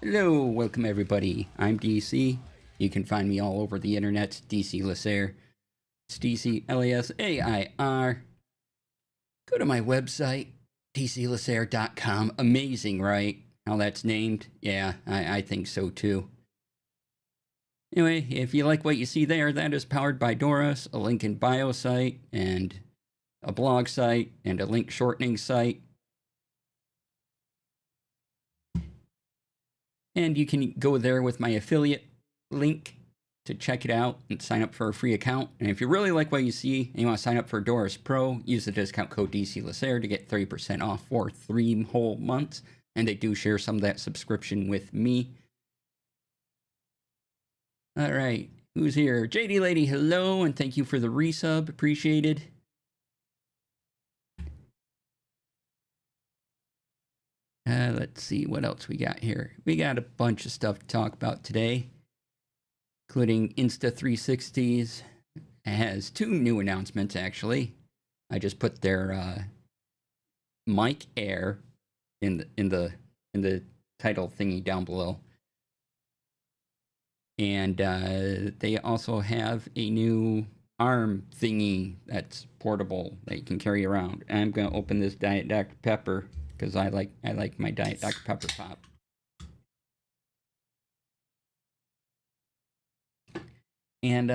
Hello, welcome everybody. I'm DC. You can find me all over the internet, DC Lasair. It's DC Lasair. Go to my website, dclasair.com. Amazing, right? How that's named? Yeah, I think so too. Anyway, if you like what you see there, that is powered by Doris, a link in bio site, and a blog site, and a link shortening site. And you can go there with my affiliate link to check it out and sign up for a free account. And if you really like what you see and you want to sign up for Doris Pro, use the discount code DC Lasair to get 30% off for 3 whole months. And they do share some of that subscription with me. All right, who's here? JD Lady, hello, and thank you for the resub. Appreciated. Let's see what else we got here. We got a bunch of stuff to talk about today, including Insta360s. It has 2 new announcements, actually. I just put their mic air in the title thingy down below. And they also have a new arm thingy that's portable that you can carry around. And I'm going to open this Diet Dr. Pepper because I like my Diet Dr. Pepper pop. And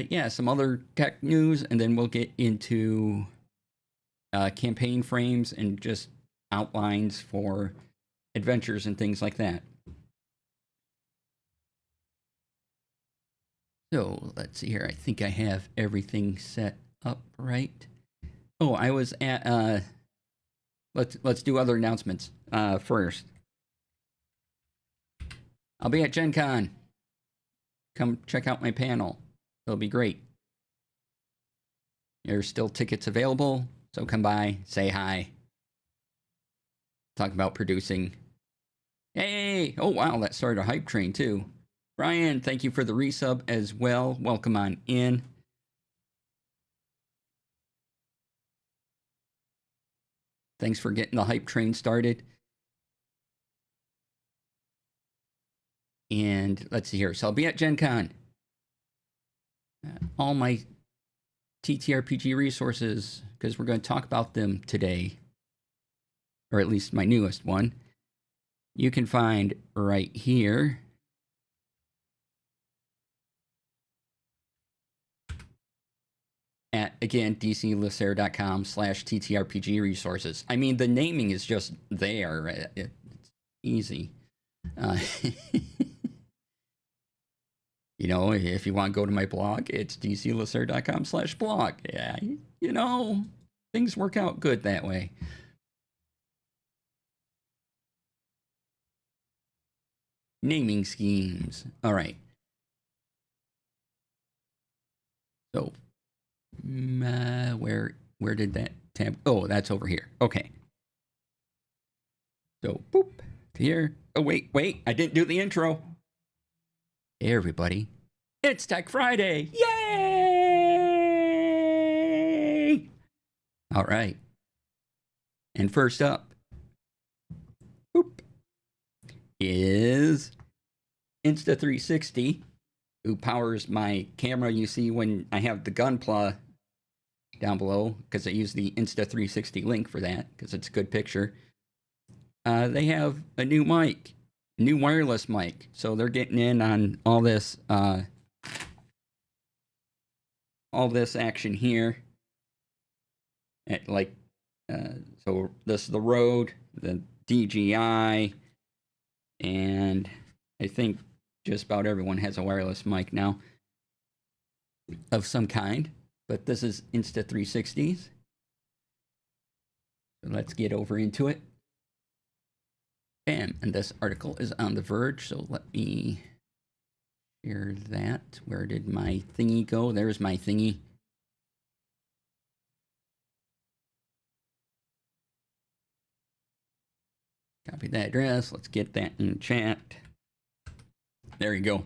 yeah, some other tech news, and then we'll get into campaign frames and just outlines for adventures and things like that. So let's see here. I think I have everything set up right. Oh, I was at let's do other announcements first. I'll be at Gen Con. Come check out my panel. It'll be great. There's still tickets available, so come by, say hi. Talk about producing. Hey! Oh wow, that started a hype train too. Brian, thank you for the resub as well. Welcome on in. Thanks for getting the hype train started. And let's see here. So I'll be at Gen Con. All my TTRPG resources, because we're going to talk about them today, or at least my newest one, you can find right here. At, again, dclasair.com/TTRPG resources. I mean, the naming is just there. It's easy. You know, if you want to go to my blog, it's dclasair.com/blog. Yeah, you know, things work out good that way. Naming schemes. All right. So, where did that tab? Oh, that's over here. Okay. So, boop, here. Oh, wait. I didn't do the intro. Hey, everybody. It's Tech Friday. Yay! All right. And first up, boop, is Insta360, who powers my camera you see when I have the Gunpla down below, because I use the Insta360 link for that, because it's a good picture. They have a new mic, new wireless mic, so they're getting in on all this action here. Like, so this is the Rode, the DJI, and I think just about everyone has a wireless mic now of some kind, but this is Insta360's. So let's get over into it. Bam, and this article is on The Verge, so let me share that. Where did my thingy go? There's my thingy. Copy that address. Let's get that in chat. There you go.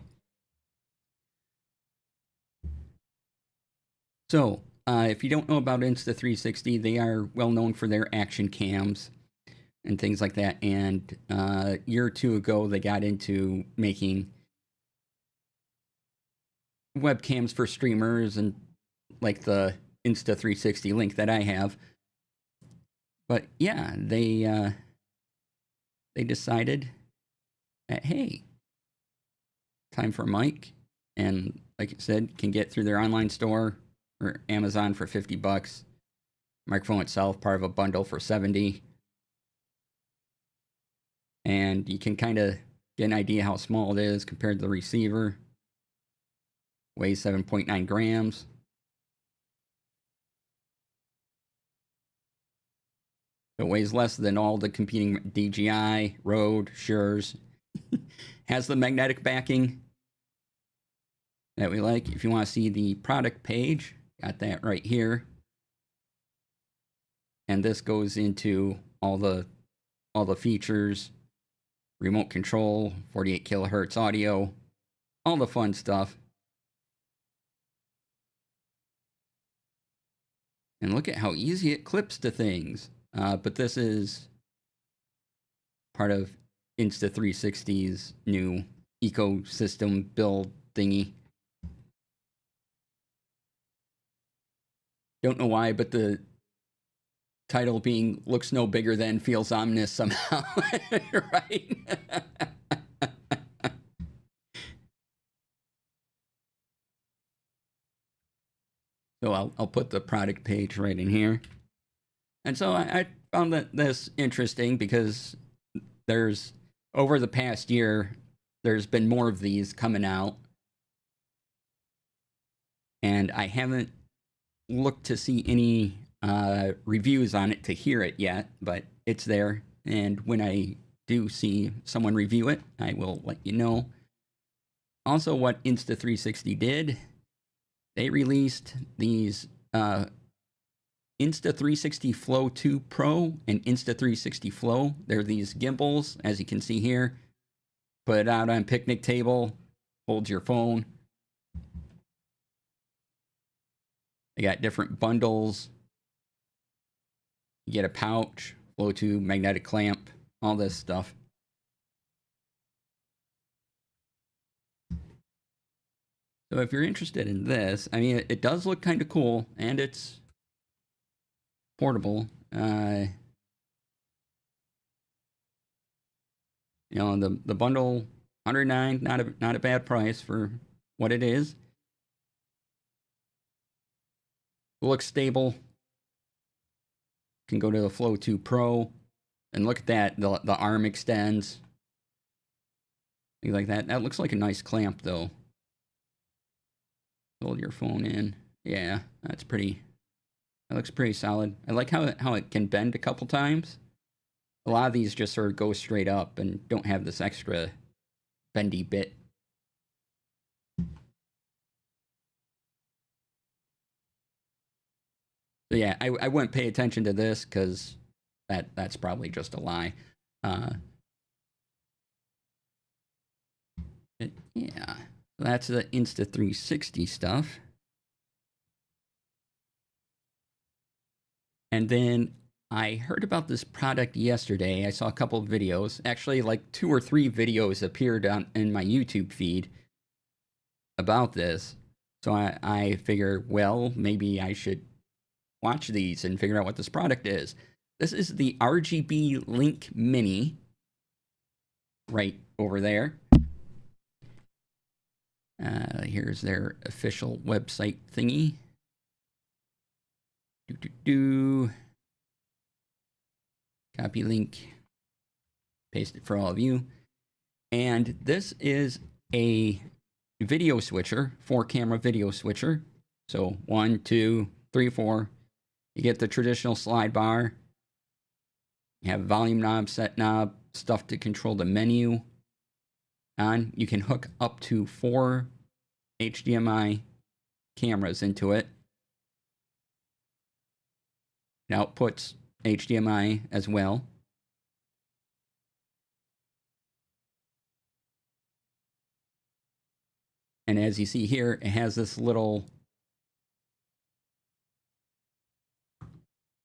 So, if you don't know about Insta360, they are well known for their action cams. and things like that. And a year or two ago, they got into making webcams for streamers and like the Insta360 link that I have. But yeah, they decided that, hey, time for a mic. And like I said, can get through their online store or Amazon for $50. Microphone itself, part of a bundle for $70. And you can kind of get an idea how small it is compared to the receiver. Weighs 7.9 grams. So it weighs less than all the competing DJI, Rode, Shure's. Has the magnetic backing that we like. If you want to see the product page, got that right here. And this goes into all the features, remote control, 48 kilohertz audio, all the fun stuff. And look at how easy it clips to things. But this is part of Insta360's new ecosystem build thingy. Don't know why, but the title being looks no bigger than feels ominous somehow, right? So I'll put the product page right in here. And so I found this interesting because there's, over the past year, there's been more of these coming out. And I haven't looked to see any reviews on it to hear it yet, but it's there. And when I do see someone review it, I will let you know. Also, what Insta360 did, they released these Insta360 Flow 2 Pro and Insta360 Flow. They're these gimbals, as you can see here. Put it out on a picnic table, hold your phone. They got different bundles. You get a pouch, Flow 2, magnetic clamp, all this stuff. So if you're interested in this, I mean, it does look kind of cool, and it's portable. You know, the bundle, $109, not a bad price for what it is. It looks stable. Can go to the Flow 2 Pro, and look at that. The arm extends. Things like that. That looks like a nice clamp, though. Hold your phone in. Yeah, that's pretty. That looks pretty solid. I like how it can bend a couple times. A lot of these just sort of go straight up and don't have this extra bendy bit. So yeah, I wouldn't pay attention to this because that's probably just a lie. Yeah, so that's the Insta360 stuff. And then I heard about this product yesterday. I saw a couple of videos. Actually, like 2 or 3 videos appeared in my YouTube feed about this. So I figure, well, maybe I should watch these and figure out what this product is. This is the RGB Link Mini, right over there. Here's their official website thingy. Copy link, paste it for all of you. And this is a video switcher, 4-camera video switcher. So 1, 2, 3, 4. You get the traditional slide bar. You have volume knob, set knob, stuff to control the menu on. You can hook up to 4 HDMI cameras into it. It outputs HDMI as well. And as you see here, it has this little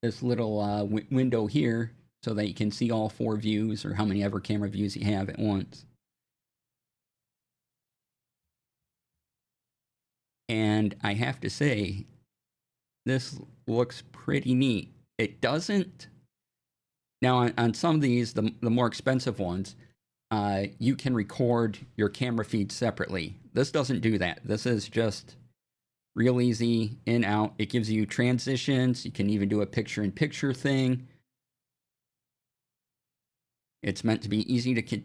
window here, so that you can see all 4 views or how many ever camera views you have at once. And I have to say, this looks pretty neat. It doesn't... Now, on some of these, the more expensive ones, you can record your camera feed separately. This doesn't do that. This is just real easy, in, out. It gives you transitions. You can even do a picture-in-picture thing. It's meant to be easy to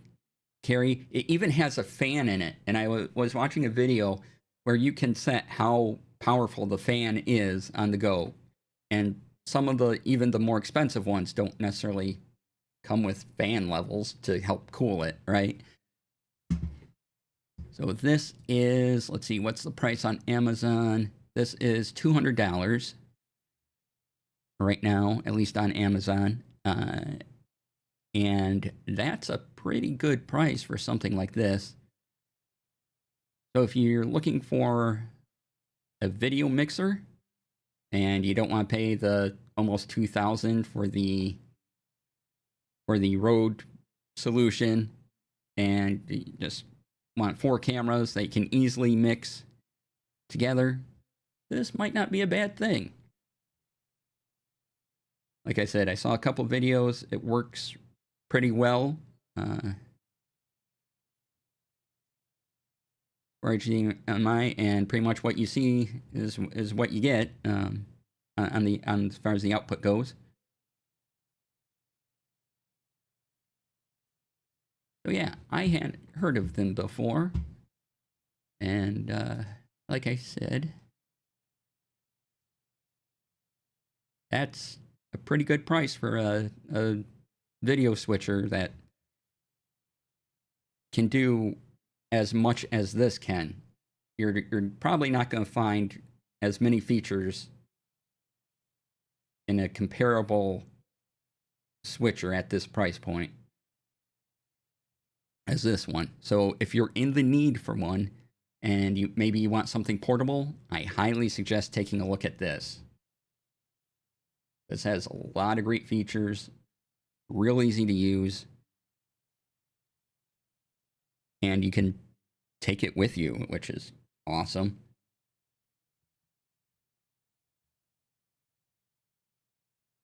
carry. It even has a fan in it. And I was watching a video where you can set how powerful the fan is on the go. And some of even the more expensive ones don't necessarily come with fan levels to help cool it, right? So this is, let's see, what's the price on Amazon? This is $200 right now, at least on Amazon. And that's a pretty good price for something like this. So if you're looking for a video mixer and you don't want to pay the almost $2,000 for the Rode solution, and you just want 4 cameras that you can easily mix together, this might not be a bad thing. Like I said, I saw a couple videos. It works pretty well for HDMI, and pretty much what you see is what you get on as far as the output goes. So yeah, I hadn't heard of them before, and like I said, that's a pretty good price for a video switcher that can do as much as this can. You're probably not going to find as many features in a comparable switcher at this price point as this one. So if you're in the need for one and maybe you want something portable, I highly suggest taking a look at this. This has a lot of great features, real easy to use, and you can take it with you, which is awesome.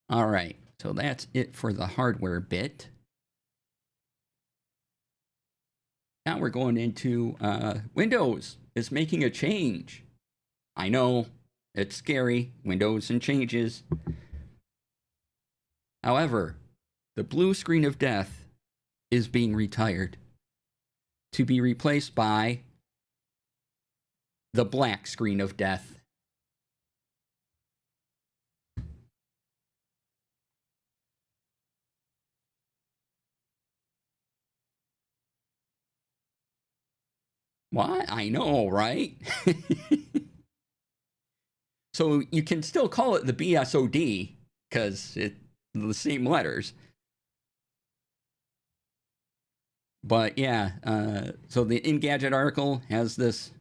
All right, so that's it for the hardware bit. Now we're going into Windows is making a change. I know, it's scary, Windows and changes. However, the blue screen of death is being retired to be replaced by the black screen of death. What? I know, right? So you can still call it the BSOD because it's the same letters. But yeah, so the Engadget article has this,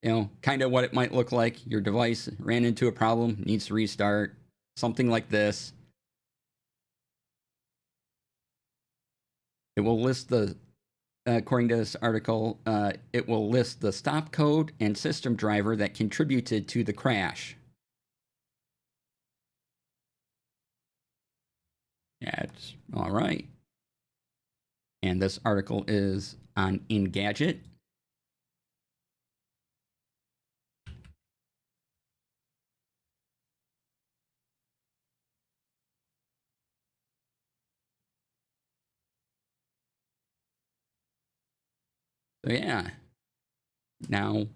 kind of what it might look like. Your device ran into a problem, needs to restart, something like this. It will list according to this article, it will list the stop code and system driver that contributed to the crash. Yeah, it's all right. And this article is on Engadget. So yeah, now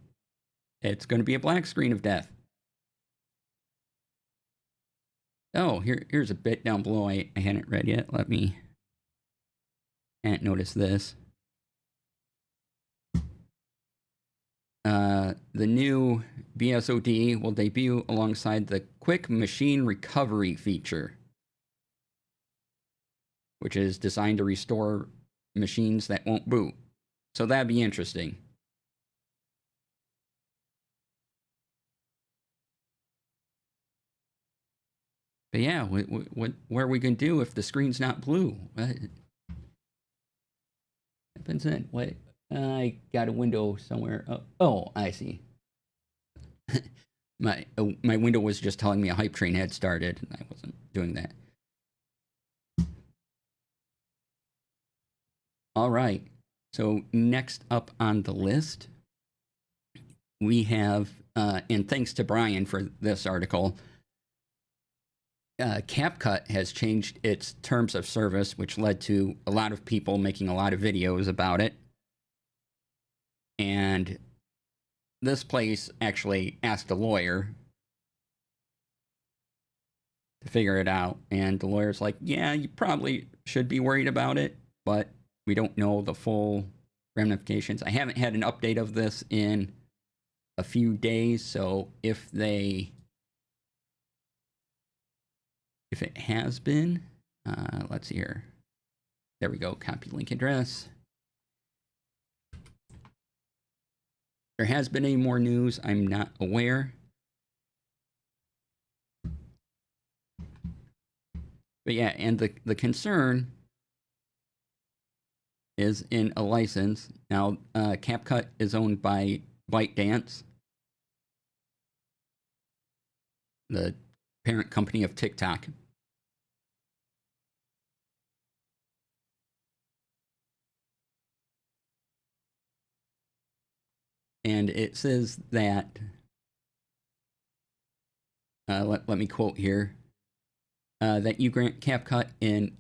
it's going to be a black screen of death. Oh, here's a bit down below I hadn't read yet. I hadn't noticed this. The new BSOD will debut alongside the Quick Machine Recovery feature, which is designed to restore machines that won't boot. So that'd be interesting. But yeah, what are we going to do if the screen's not blue? What happens then? What? I got a window somewhere. Oh, I see. My window was just telling me a hype train had started, and I wasn't doing that. All right. So next up on the list, we have, and thanks to Brian for this article, CapCut has changed its terms of service, which led to a lot of people making a lot of videos about it. And this place actually asked a lawyer to figure it out. And the lawyer's like, yeah, you probably should be worried about it, but we don't know the full ramifications. I haven't had an update of this in a few days, so if it has been, let's see here. There we go, copy link address. There has been any more news, I'm not aware. But yeah, and the concern is in a license. Now, CapCut is owned by ByteDance, the parent company of TikTok. And it says that, let me quote here, that you grant CapCut an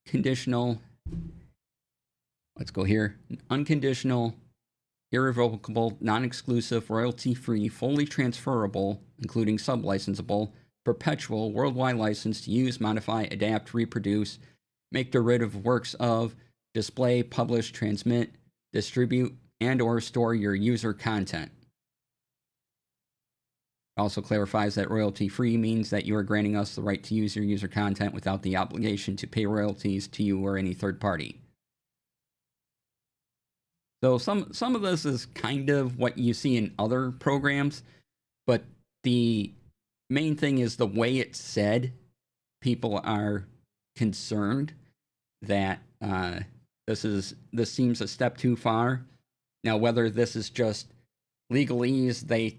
unconditional, let's go here, unconditional, irrevocable, non-exclusive, royalty-free, fully transferable, including sub-licensable, perpetual, worldwide license to use, modify, adapt, reproduce, make derivative works of, display, publish, transmit, distribute, and or store your user content. It also clarifies that royalty-free means that you are granting us the right to use your user content without the obligation to pay royalties to you or any third party. So some of this is kind of what you see in other programs, but the main thing is the way it's said. People are concerned that this seems a step too far. Now, whether this is just legalese they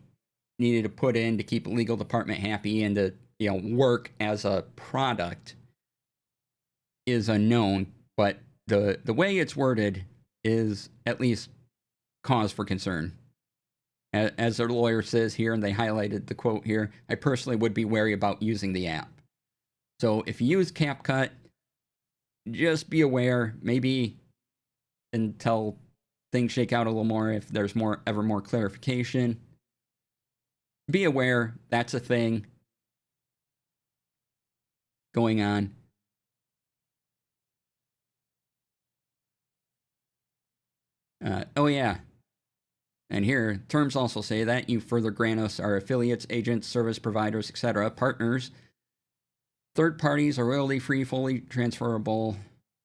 needed to put in to keep the legal department happy and to work as a product is unknown, but the way it's worded is at least cause for concern. As their lawyer says here, and they highlighted the quote here, I personally would be wary about using the app. So if you use CapCut, just be aware, maybe until things shake out a little more, if there's ever more clarification, be aware that's a thing going on. Oh yeah. And here, terms also say that you further grant us our affiliates, agents, service providers, etc., partners, third parties are royalty-free, fully transferable,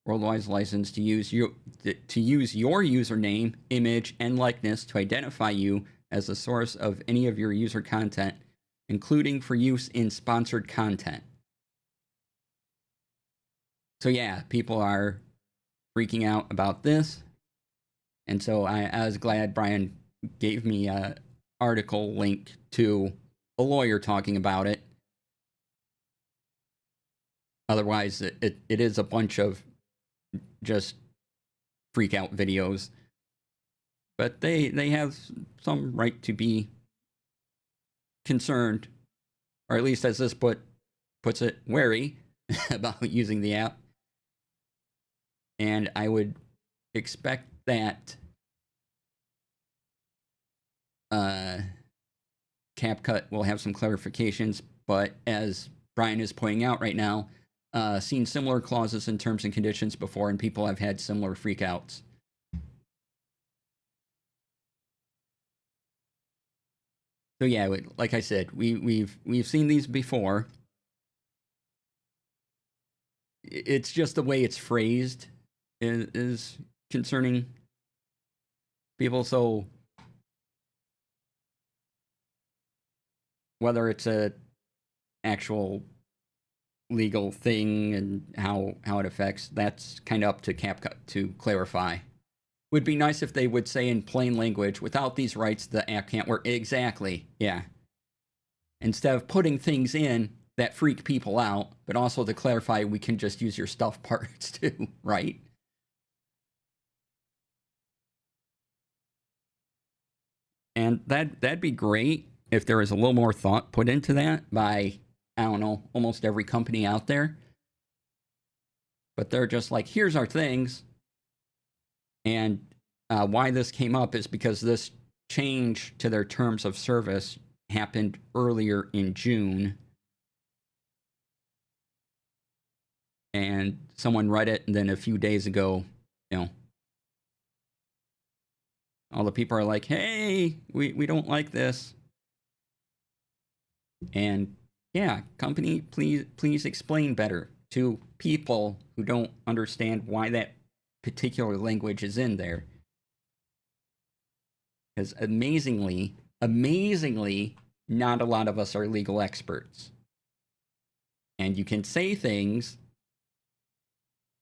worldwide license to use your username, image, and likeness to identify you as the source of any of your user content, including for use in sponsored content. So yeah, people are freaking out about this. And so I was glad Brian gave me an article link to a lawyer talking about it. Otherwise, it is a bunch of just freak out videos. But they have some right to be concerned, or at least as this puts it, wary about using the app. And I would expect that CapCut will have some clarifications, but as Brian is pointing out right now, seen similar clauses in terms and conditions before, and people have had similar freakouts. So yeah, like I said, we've seen these before. It's just the way it's phrased is concerning people. So whether it's a actual legal thing and how it affects, that's kind of up to CapCut to clarify. Would be nice if they would say in plain language, without these rights, the app can't work. Exactly, yeah. Instead of putting things in that freak people out, but also to clarify, we can just use your stuff parts too, right? And that'd be great if there was a little more thought put into that by, I don't know, almost every company out there. But they're just like, here's our things. And why this came up is because this change to their terms of service happened earlier in June. And someone read it, and then a few days ago, all the people are like, hey, we don't like this. And yeah, company, please explain better to people who don't understand why that particular language is in there. Because amazingly, not a lot of us are legal experts. And you can say things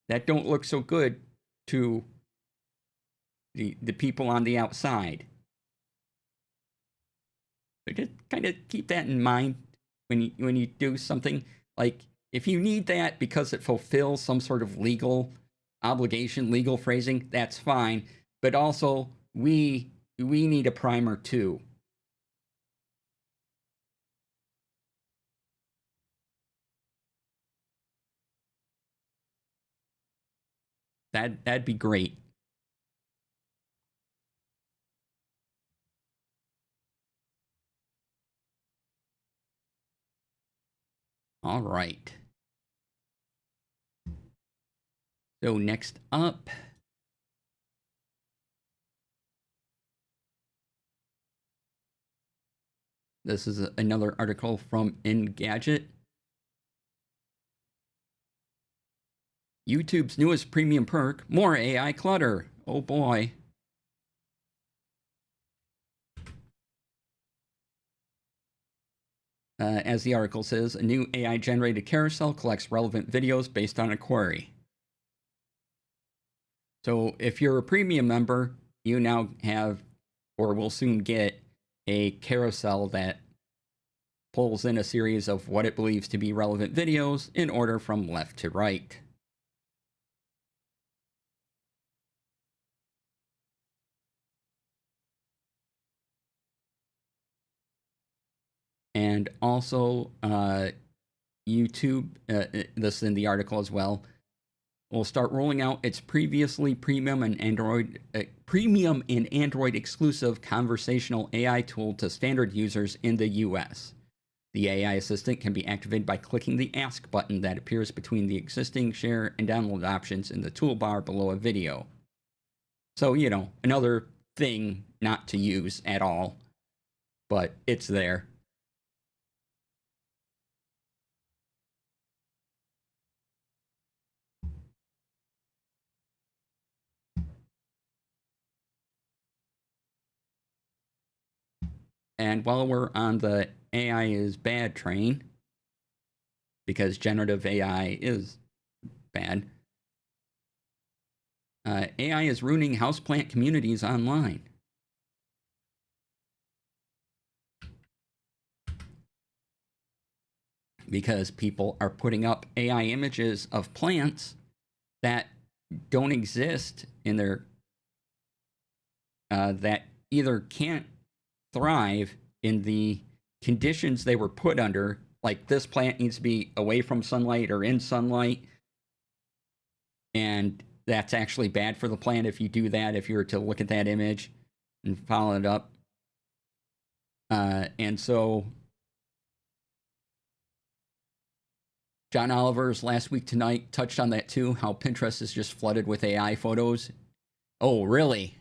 that don't look so good to the people on the outside. So just kind of keep that in mind when you do something. Like, if you need that because it fulfills some sort of legal obligation, legal phrasing, that's fine. But also, we need a primer too. That'd be great. All right. So next up, this is another article from Engadget. YouTube's newest premium perk, more AI clutter. Oh boy. As the article says, a new AI-generated carousel collects relevant videos based on a query. So if you're a premium member, you now have, or will soon get, a carousel that pulls in a series of what it believes to be relevant videos in order from left to right. And also, YouTube, this is in the article as well, will start rolling out its previously premium and Android exclusive conversational AI tool to standard users in the US. The AI assistant can be activated by clicking the Ask button that appears between the existing share and download options in the toolbar below a video. So, another thing not to use at all, but it's there. And while we're on the AI is bad train, because generative AI is bad, AI is ruining houseplant communities online. Because people are putting up AI images of plants that don't exist in their, that either can't thrive in the conditions they were put under, like this plant needs to be away from sunlight or in sunlight, and that's actually bad for the plant if you do that, if you were to look at that image and follow it up. And so John Oliver's Last Week Tonight touched on that too, how Pinterest is just flooded with AI photos. Oh, really?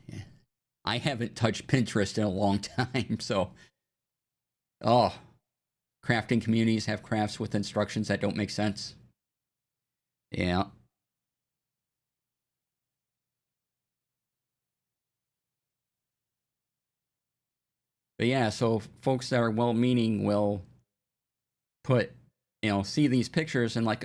I haven't touched Pinterest in a long time, so crafting communities have crafts with instructions that don't make sense. Yeah. But yeah, so folks that are well-meaning will put see these pictures and like,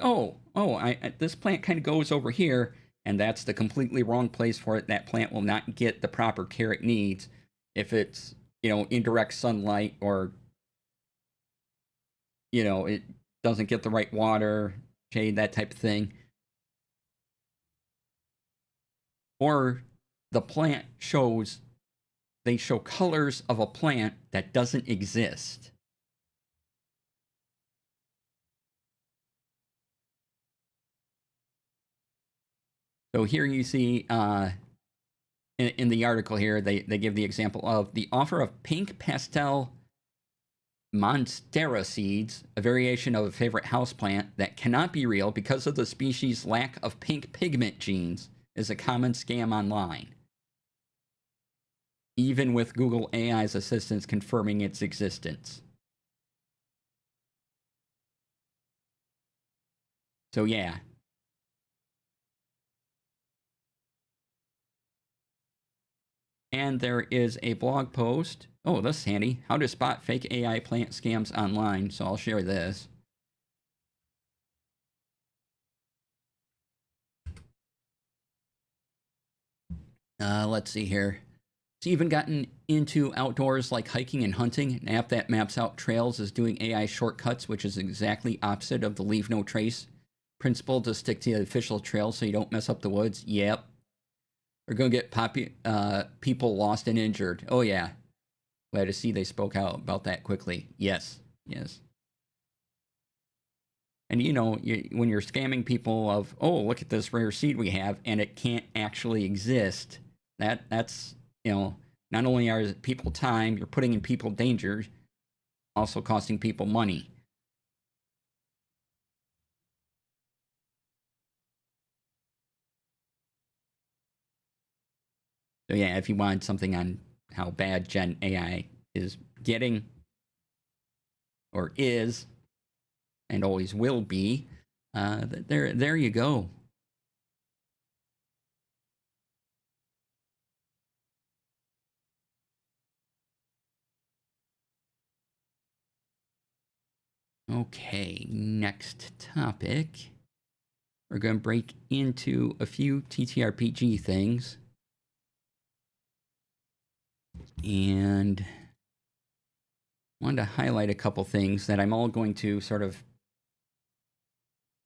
this plant kind of goes over here, and that's the completely wrong place for it. That plant will not get the proper care it needs if it's, indirect sunlight, or, it doesn't get the right water, shade, that type of thing. Or the plant they show colors of a plant that doesn't exist. So here you see, in the article here, they give the example of the offer of pink pastel monstera seeds, a variation of a favorite houseplant that cannot be real because of the species' lack of pink pigment genes, is a common scam online, even with Google AI's assistance confirming its existence. So yeah. And there is a blog post. Oh, this is handy. How to spot fake AI plant scams online. So I'll share this. Let's see here. It's even gotten into outdoors like hiking and hunting. An app that maps out trails is doing AI shortcuts, which is exactly opposite of the leave no trace principle to stick to the official trail so you don't mess up the woods. Yep. We're going to get people lost and injured. Oh, yeah. Glad to see they spoke out about that quickly. Yes. And, when you're scamming people of, oh, look at this rare seed we have, and it can't actually exist, that's, not only are people time, you're putting in people danger, also costing people money. So yeah, if you want something on how bad Gen AI is getting, or is, and always will be, there you go. Okay, next topic. We're going to break into a few TTRPG things. And I wanted to highlight a couple things that I'm all going to sort of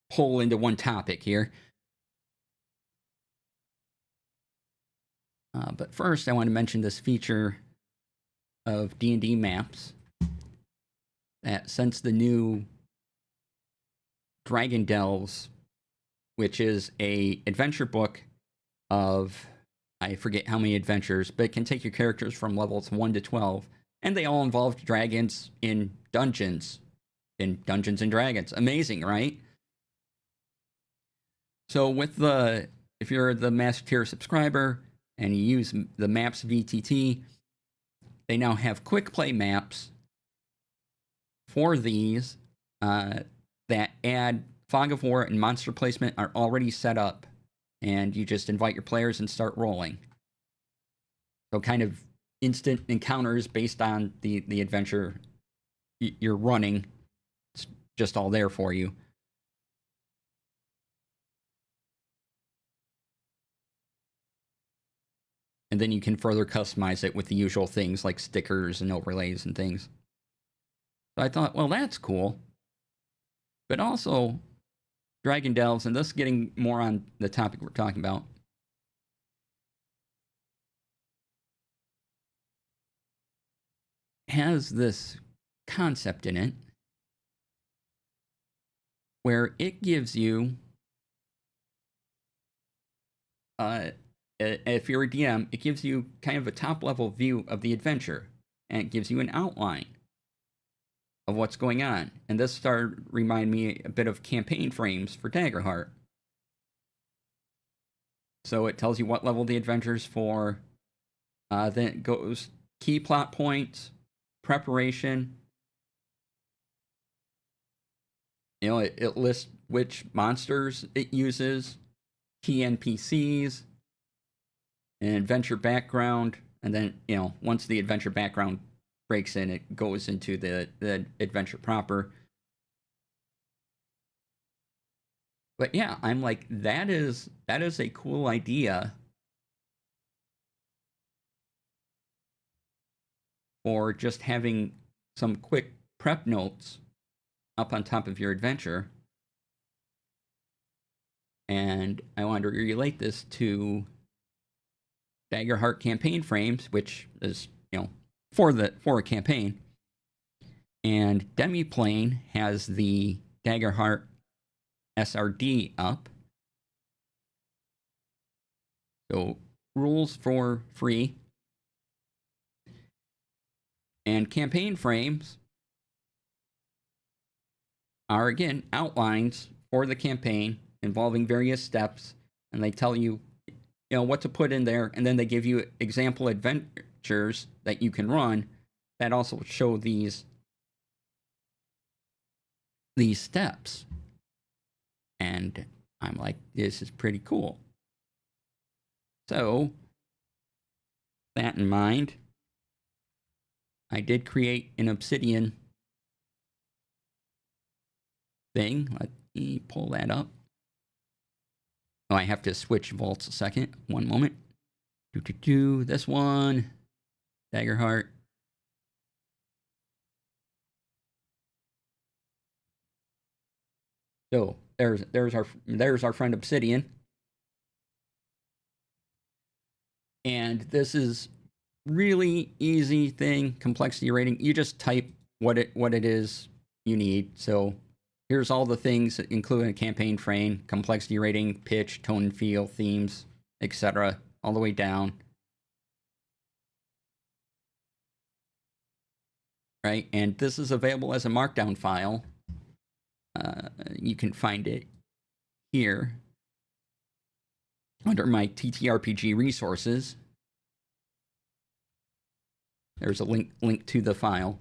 pull into one topic here. But first, I want to mention this feature of D&D maps that since the new Dragon Delves, which is a adventure book of, I forget how many adventures, but it can take your characters from levels 1 to 12, and they all involve dragons in Dungeons and Dragons. Amazing, right? So if you're the Master Tier subscriber and you use the Maps VTT, they now have quick play maps for these that add Fog of War and monster placement are already set up, and you just invite your players and start rolling. So kind of instant encounters based on the adventure you're running. It's just all there for you. And then you can further customize it with the usual things like stickers and overlays and things. So I thought, well, that's cool. But also, Dragon Delves, and this is getting more on the topic we're talking about, has this concept in it where it gives you, if you're a DM, it gives you kind of a top-level view of the adventure, and it gives you an outline of what's going on. And this started remind me a bit of campaign frames for Daggerheart. So it tells you what level the adventure's for. Then it goes key plot points, preparation. It lists which monsters it uses, key NPCs, an adventure background, and then, once the adventure background breaks in, it goes into the adventure proper. But yeah, I'm like, that is a cool idea for just having some quick prep notes up on top of your adventure. And I wanted to relate this to Daggerheart Campaign Frames, which is, for a campaign. And Demiplane has the Daggerheart SRD up. So rules for free. And campaign frames are, again, outlines for the campaign involving various steps, and they tell you, what to put in there, and then they give you example adventures that you can run that also show these steps. And I'm like, this is pretty cool. So, that in mind, I did create an Obsidian thing. Let me pull that up. Oh, I have to switch vaults a second. One moment. This one. Daggerheart. So there's our friend Obsidian. And this is really easy thing, complexity rating. You just type what it is you need. So here's all the things, including a campaign frame, complexity rating, pitch, tone and feel, themes, etc., all the way down. Right, and this is available as a markdown file. You can find it here under my TTRPG resources. There's a link to the file,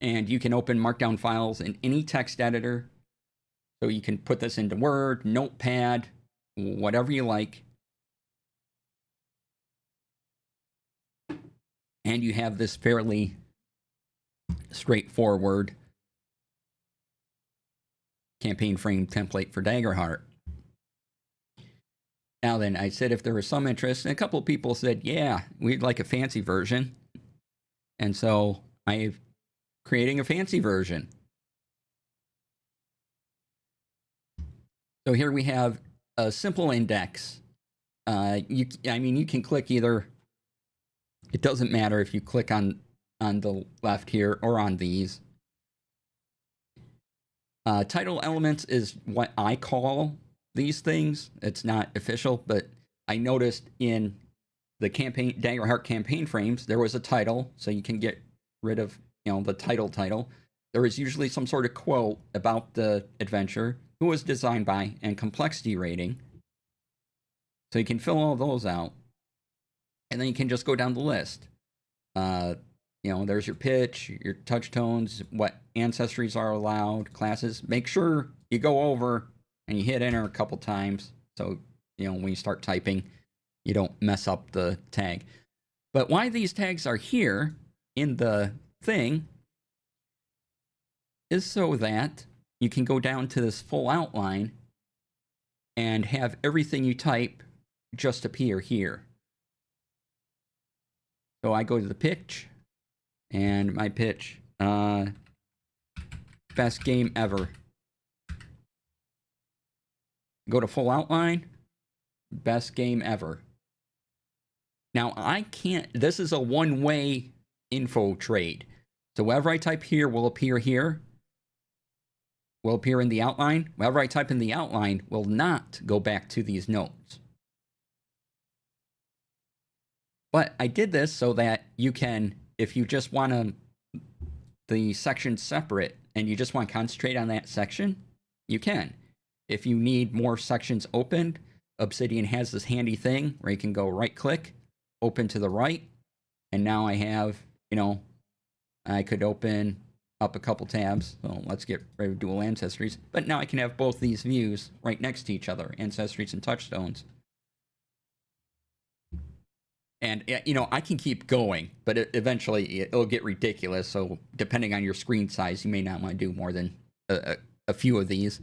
and you can open markdown files in any text editor. So you can put this into Word, Notepad, whatever you like. And you have this fairly straightforward campaign frame template for Daggerheart. Now then, I said if there was some interest, and a couple of people said, yeah, we'd like a fancy version. And so I'm creating a fancy version. So here we have a simple index. You can click either. It doesn't matter if you click on the left here or on these. Title elements is what I call these things. It's not official, but I noticed in the Daggerheart campaign frames, there was a title, so you can get rid of the title. There is usually some sort of quote about the adventure, who was designed by, and complexity rating. So you can fill all those out, and then you can just go down the list. There's your pitch, your touch tones, what ancestries are allowed, classes. Make sure you go over and you hit enter a couple times, so when you start typing, you don't mess up the tag. But why these tags are here in the thing is so that you can go down to this full outline and have everything you type just appear here. So I go to the pitch, and my pitch, best game ever. Go to full outline, best game ever. Now I can't, this is a one-way info trade. So whatever I type here will appear here, will appear in the outline. Whatever I type in the outline will not go back to these notes. But I did this so that you can, if you just want the section separate and you just want to concentrate on that section, you can. If you need more sections opened, Obsidian has this handy thing where you can go right click, open to the right, and now I have, I could open up a couple tabs. So let's get rid of dual ancestries. But now I can have both these views right next to each other, ancestries and touchstones. And, I can keep going, but eventually it'll get ridiculous. So depending on your screen size, you may not want to do more than a few of these.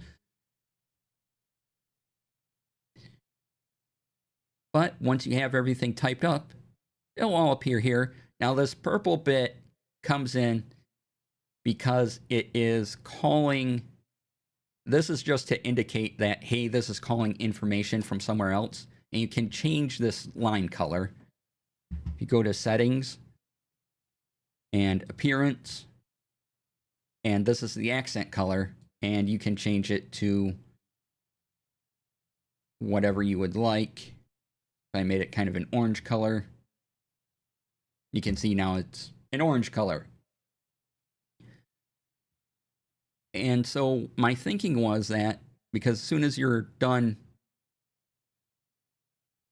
But once you have everything typed up, it'll all appear here. Now this purple bit comes in because it is calling. This is just to indicate that, hey, this is calling information from somewhere else. And you can change this line color. If you go to settings and appearance, and this is the accent color, and you can change it to whatever you would like. If I made it kind of an orange color, you can see now it's an orange color. And so my thinking was that, because as soon as you're done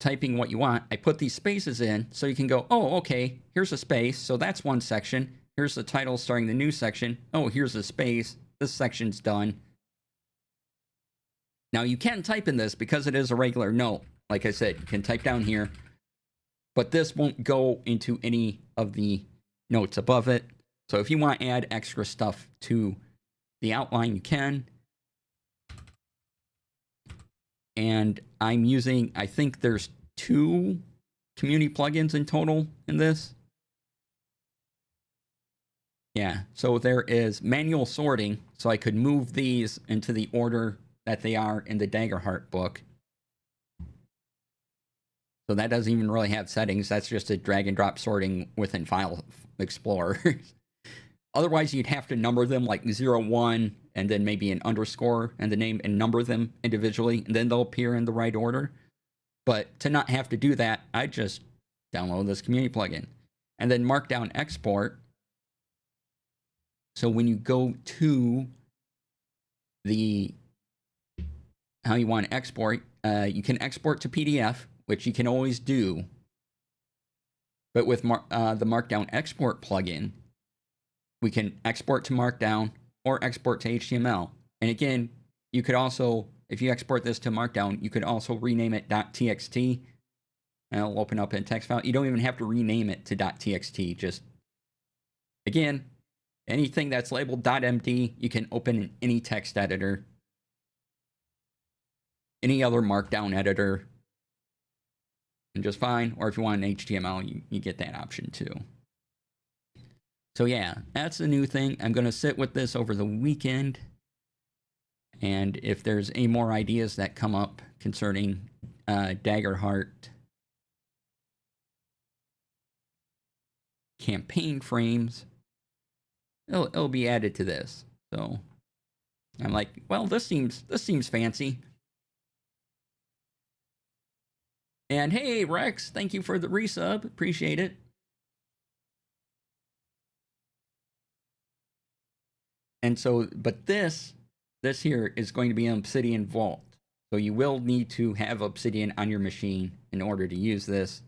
typing what you want, I put these spaces in so you can go, oh, okay, here's a space, so that's one section. Here's the title starting the new section. Oh, here's a space. This section's done. Now you can type in this because it is a regular note. Like I said, you can type down here, but this won't go into any of the notes above it. So if you want to add extra stuff to the outline, you can. And I'm using, I think there's 2 community plugins in total in this. Yeah, so there is manual sorting, so I could move these into the order that they are in the Daggerheart book. So that doesn't even really have settings. That's just a drag and drop sorting within File Explorer. Otherwise, you'd have to number them like 0, 1, and then maybe an underscore and the name, and number them individually, and then they'll appear in the right order. But to not have to do that, I just download this community plugin. And then Markdown Export. So when you go to the how you want to export, you can export to PDF, which you can always do. But with the Markdown Export plugin, we can export to Markdown or export to HTML. And again, you could also, if you export this to Markdown, you could also rename it .txt, and it'll open up in text file. You don't even have to rename it to .txt. Just, again, anything that's labeled .md, you can open in any text editor, any other Markdown editor, and just fine. Or if you want an HTML, you get that option too. So yeah, that's the new thing. I'm going to sit with this over the weekend. And if there's any more ideas that come up concerning Daggerheart campaign frames, it'll be added to this. So I'm like, well, this seems fancy. And hey, Rex, thank you for the resub. Appreciate it. And so, but this here is going to be an Obsidian Vault. So you will need to have Obsidian on your machine in order to use this,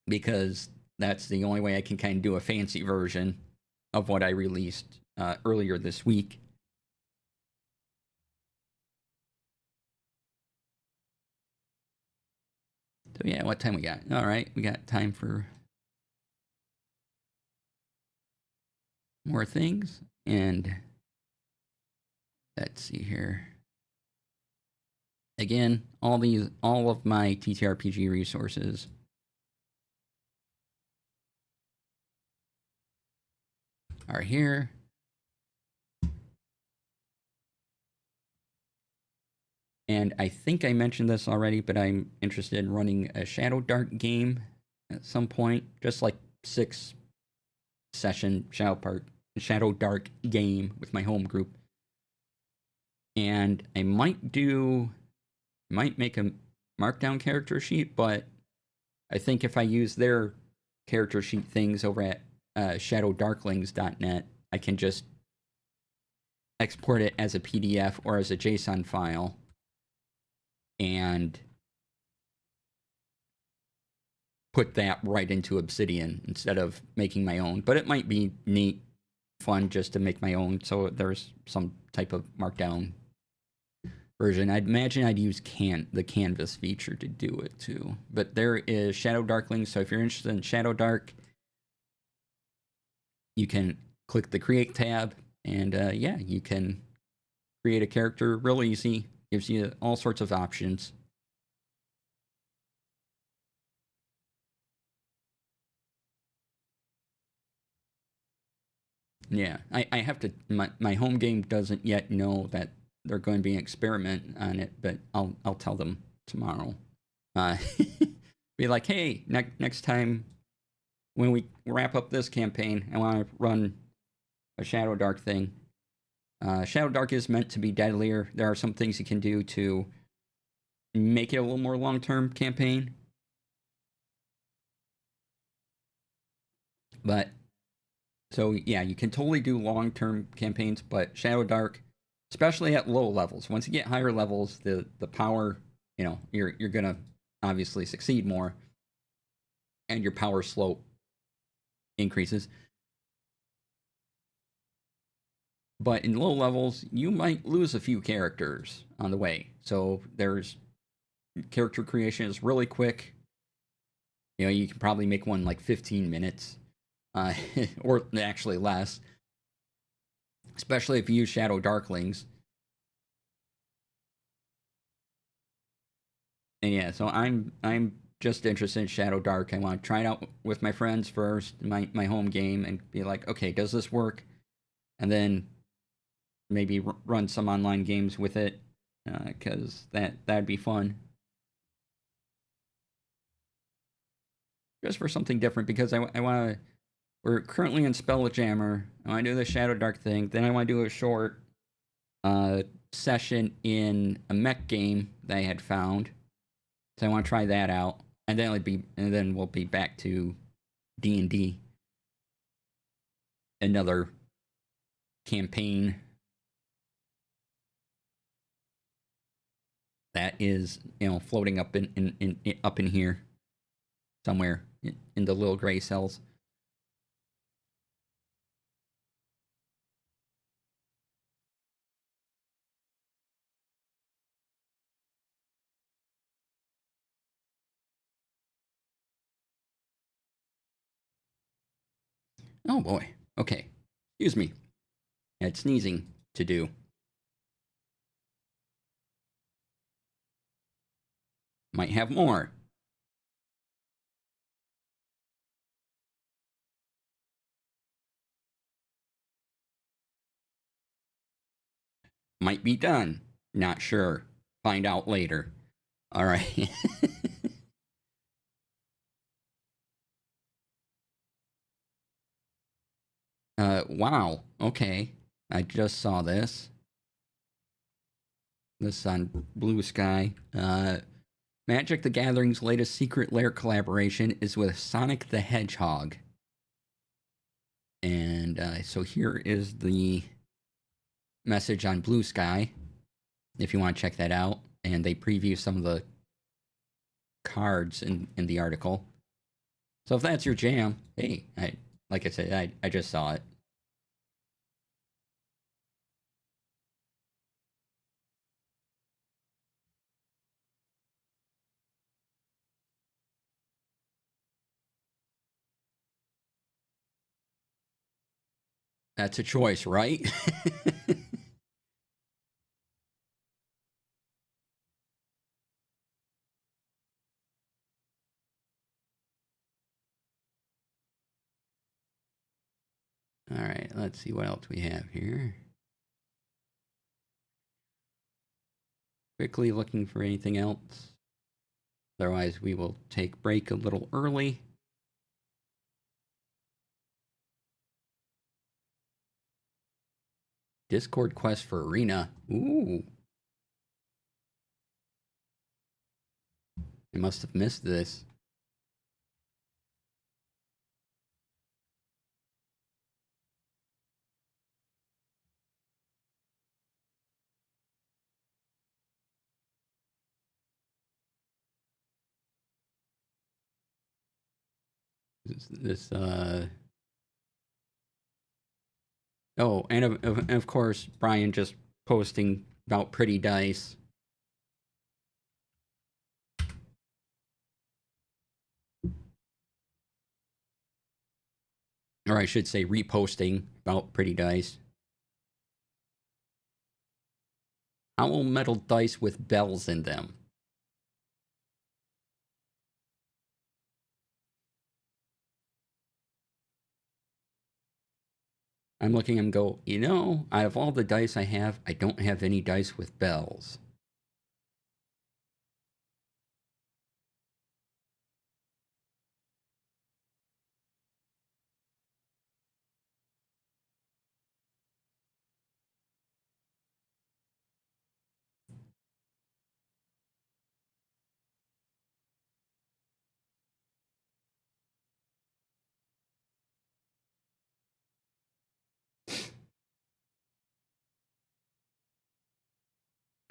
because that's the only way I can kind of do a fancy version of what I released earlier this week. So yeah, what time we got? All right, we got time for more things. And let's see here. Again, all of my TTRPG resources are here. And I think I mentioned this already, but I'm interested in running a Shadow Dark game at some point, just like 6-session Shadow Dark game with my home group. And I might make a Markdown character sheet, but I think if I use their character sheet things over at shadowdarklings.net, I can just export it as a PDF or as a JSON file and put that right into Obsidian instead of making my own. But it might be neat, fun just to make my own, so there's some type of Markdown version. I'd imagine I'd use the canvas feature to do it too. But there is Shadow Darklings, so if you're interested in Shadow Dark, you can click the Create tab, and yeah, you can create a character real easy. Gives you all sorts of options. Yeah, I have to. My home game doesn't yet know that they're going to be an experiment on it, but I'll tell them tomorrow. Uh, be like, hey, next time when we wrap up this campaign, I want to run a Shadow Dark thing. Shadow Dark is meant to be deadlier. There are some things you can do to make it a little more long term campaign, but so yeah, you can totally do long term campaigns, but Shadow Dark, especially at low levels, once you get higher levels, the power, you're gonna obviously succeed more, and your power slope increases. But in low levels, you might lose a few characters on the way. So there's character creation is really quick. You can probably make one like 15 minutes, or actually less, especially if you use Shadow Darklings. And yeah, so I'm just interested in Shadow Dark. I want to try it out with my friends first, my home game, and be like, okay, does this work? And then maybe run some online games with it, because that'd be fun. Just for something different, because I want to. We're currently in Spelljammer. I want to do the Shadow Dark thing. Then I want to do a short session in a mech game that I had found. So I want to try that out, and then we'll be back to D&D, another campaign that is floating up in here somewhere in the little gray cells. Oh boy. Okay. Excuse me. I had sneezing to do. Might have more. Might be done. Not sure. Find out later. All right. Wow. Okay. I just saw this. This on Blue Sky. Magic the Gathering's latest Secret Lair collaboration is with Sonic the Hedgehog. And so here is the message on Blue Sky, if you want to check that out. And they preview some of the cards in the article. So if that's your jam, hey, like I said, I just saw it. That's a choice, right? All right, let's see what else we have here. Quickly looking for anything else. Otherwise, we will take break a little early. Discord quest for Arena. Ooh. I must have missed this. This oh, and of course, Brian just posting about pretty dice. Or I should say reposting about pretty dice. Owl metal dice with bells in them. I'm looking and go, you know, out of all the dice I have, I don't have any dice with bells.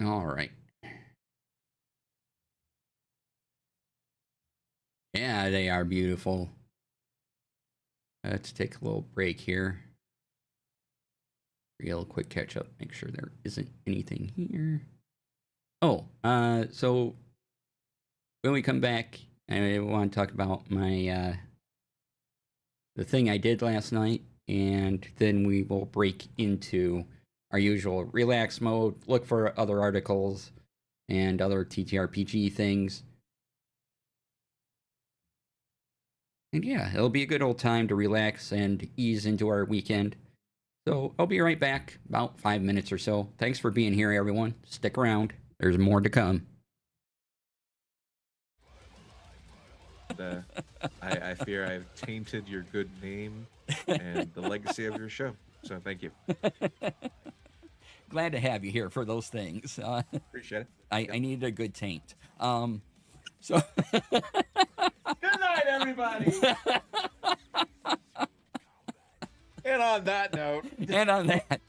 All right. Yeah, they are beautiful. Let's take a little break here. Real quick catch up. Make sure there isn't anything here. Oh, so when we come back, I want to talk about my the thing I did last night, and then we will break into our usual relax mode, look for other articles and other TTRPG things. And yeah, it'll be a good old time to relax and ease into our weekend. So I'll be right back, about 5 minutes or so. Thanks for being here, everyone. Stick around. There's more to come. I fear I've tainted your good name and the legacy of your show. So thank you. Glad to have you here for those things. Appreciate it. I needed a good taint. So Good night, everybody. And on that note. And on that.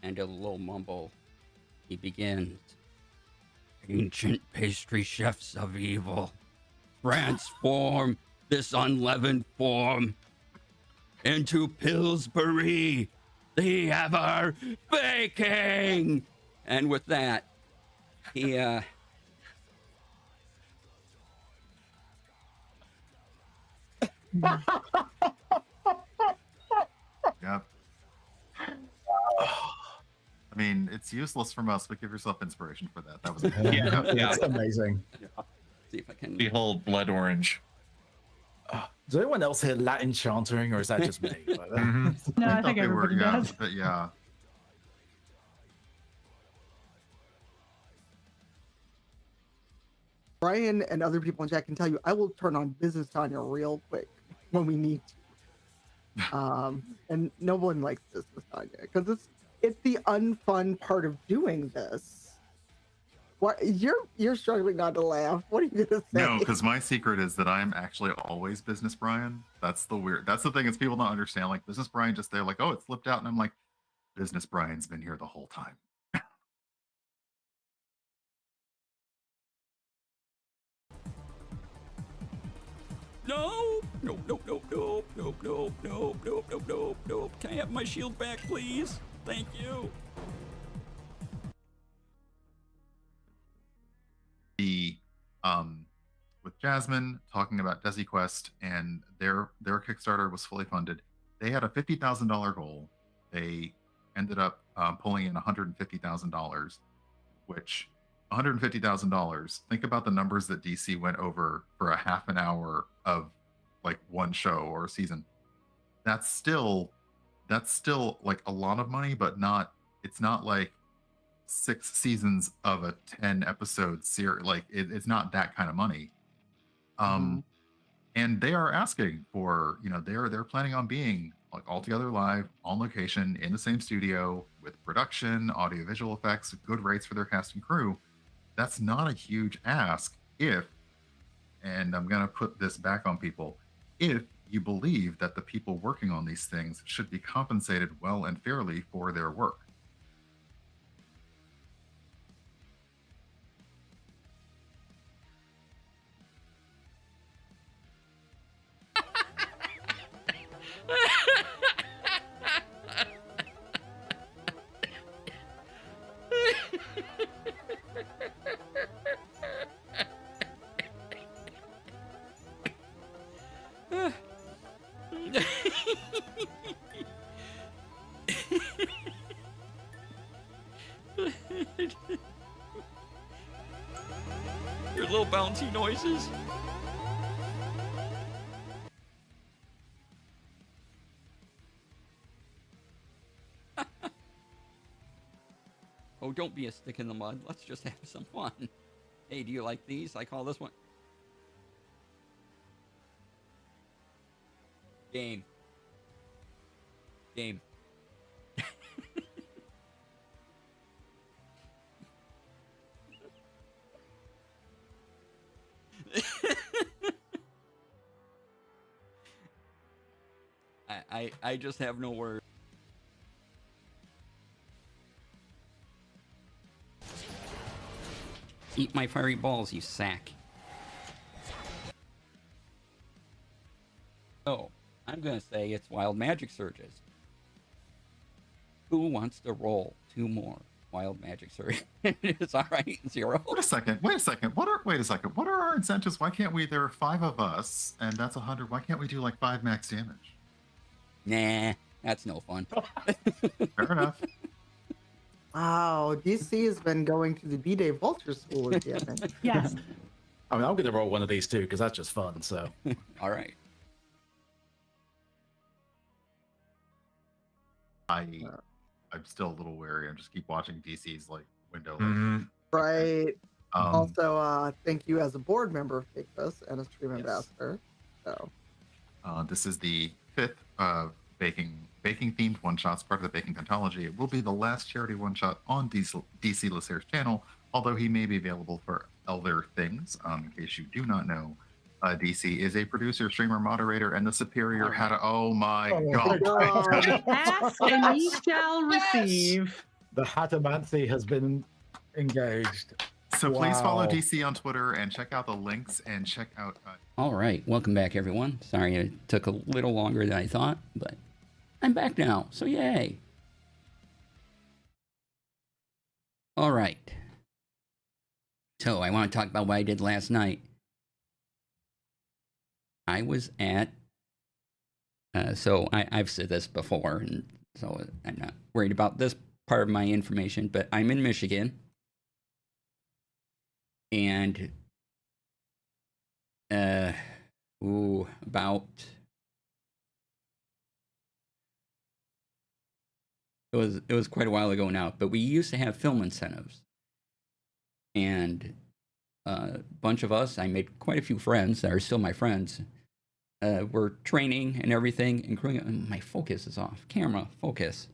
And a little mumble. He begins. Ancient pastry chefs of evil, transform this unleavened form into Pillsbury, the ever baking. And with that, he Yeah. I mean, it's useless from us, but give yourself inspiration for that. That was It's amazing. see if I can. Behold, blood orange. Does anyone else hear Latin chanting, or is that just me? No, I think everybody does. But yeah. Brian and other people in chat can tell you, I will turn on Business Tanya real quick when we need to. And no one likes Business Tanya because it's the unfun part of doing this. What you're struggling not to laugh. What are you gonna say? No, because my secret is that I'm actually always Business Brian. That's the thing is people don't understand. Like Business Brian, just they're like, oh, it slipped out, and I'm like, Business Brian's been here the whole time. No, nope, nope, nope, nope, nope, nope, nope, nope, nope, nope, nope. Can I have my shield back, please? Thank you. The with Jasmine talking about Desi Quest and their Kickstarter was fully funded. They had a $50,000 goal. They ended up pulling in $150,000, which $150,000. Think about the numbers that DC went over for a half an hour of like one show or a season. That's still like a lot of money, but it's not like 6 seasons of a 10 episode series. Like it's not that kind of money. And they are asking for, they're planning on being like all together live on location in the same studio with production, audio, visual effects, good rates for their cast and crew. That's not a huge ask and I'm going to put this back on people, if you believe that the people working on these things should be compensated well and fairly for their work. Your little bouncy noises. don't be a stick in the mud. Let's just have some fun. Hey, do you like these? I call this one game. Game. I just have no words. Eat my fiery balls, you sack. Oh, I'm gonna say it's Wild Magic Surges. Who wants to roll 2 more Wild Magic Surges? It's alright, 0. Wait a second. Wait a second. Wait a second. What are our incentives? Why can't we? There are 5 of us, and that's 100. Why can't we do like 5 max damage? Nah, that's no fun. Fair enough. Wow, DC has been going to the B-Day Vulture School again. Yes. I mean, I'm going to roll one of these too because that's just fun. So, Alright. I'm still a little wary. I just keep watching DC's like window. Right. Um, Also, thank you as a board member of Take This and a stream ambassador. So, this is the 5th baking themed one shots, part of the baking pentology. It will be the last charity one shot on DC Lasair's channel, although he may be available for other things. In case you do not know, DC is a producer, streamer, moderator, and the superior had a. Oh my god! Ask and ye shall receive. the Hatamancy has been engaged. So please follow Wow. DC on Twitter and check out the links and check out. Alright, welcome back everyone. Sorry it took a little longer than I thought, but I'm back now, so yay. Alright. So I want to talk about what I did last night. I was at, I've said this before, and so I'm not worried about this part of my information, but I'm in Michigan, and about it was quite a while ago now, but we used to have film incentives, and a bunch of us, I made quite a few friends that are still my friends. We're training and everything, including my focus is off. Camera focus.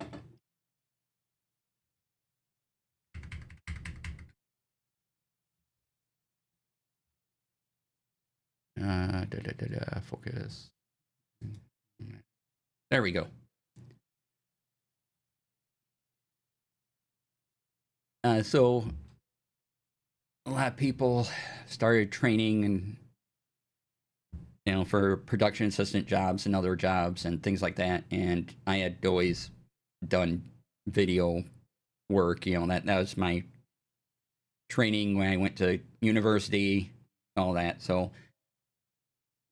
Focus. There we go. So a lot of people started training and, you know, for production assistant jobs and other jobs and things like that. And I had always done video work, you know, that was my training when I went to university, all that. So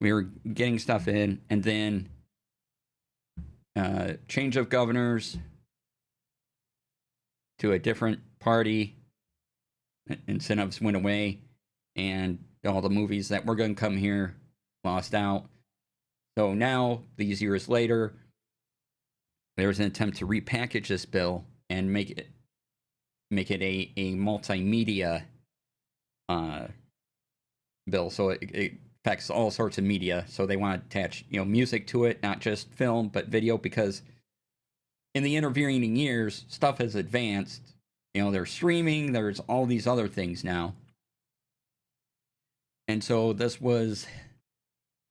we were getting stuff in, and then change of governors to a different party, incentives went away, and all the movies that were going to come here lost out. So now, these years later, there's an attempt to repackage this bill and make it a multimedia bill. So it affects all sorts of media. So they want to attach, you know, music to it, not just film but video, because in the intervening years, stuff has advanced. You know, there's streaming, there's all these other things now. And so this was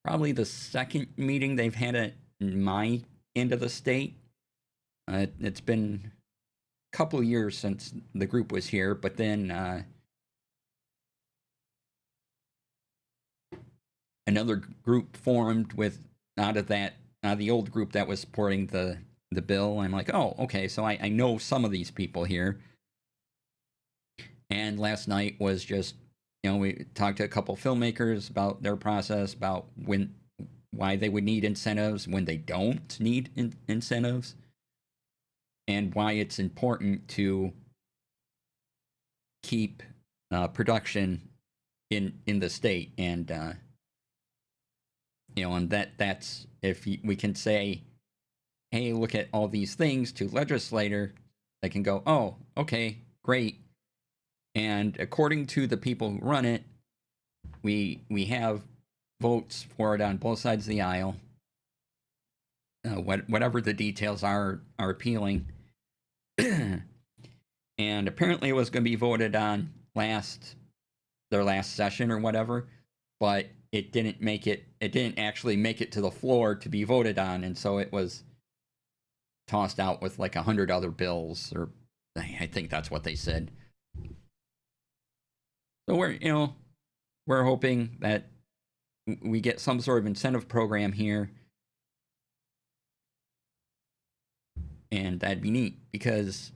probably the second meeting they've had at my end of the state. It's been a couple of years since the group was here, but then another group formed with out of the old group that was supporting the bill. I'm like, oh, okay, so I know some of these people here. And last night was just, you know, we talked to a couple filmmakers about their process, about why they would need incentives, when they don't need incentives, and why it's important to keep production in the state. And you know, and that's if we can say, hey, look at all these things to legislator, they can go, oh, okay, great. And according to the people who run it, we have votes for it on both sides of the aisle. Whatever the details are appealing. And apparently it was going to be voted on their last session or whatever, but it didn't actually make it to the floor to be voted on, and so it was tossed out with like 100 other bills, or I think that's what they said. So we're hoping that we get some sort of incentive program here, and that'd be neat, because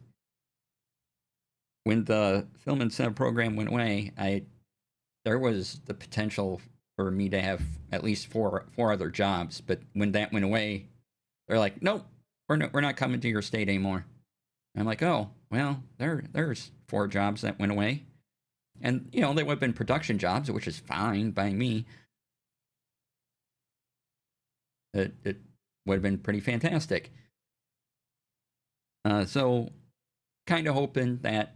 when the film incentive program went away, there was the potential for me to have at least four other jobs, but when that went away, they're like, nope, we're not coming to your state anymore. And I'm like, oh, well, there's 4 jobs that went away. And, they would have been production jobs, which is fine by me. It would have been pretty fantastic. So, kind of hoping that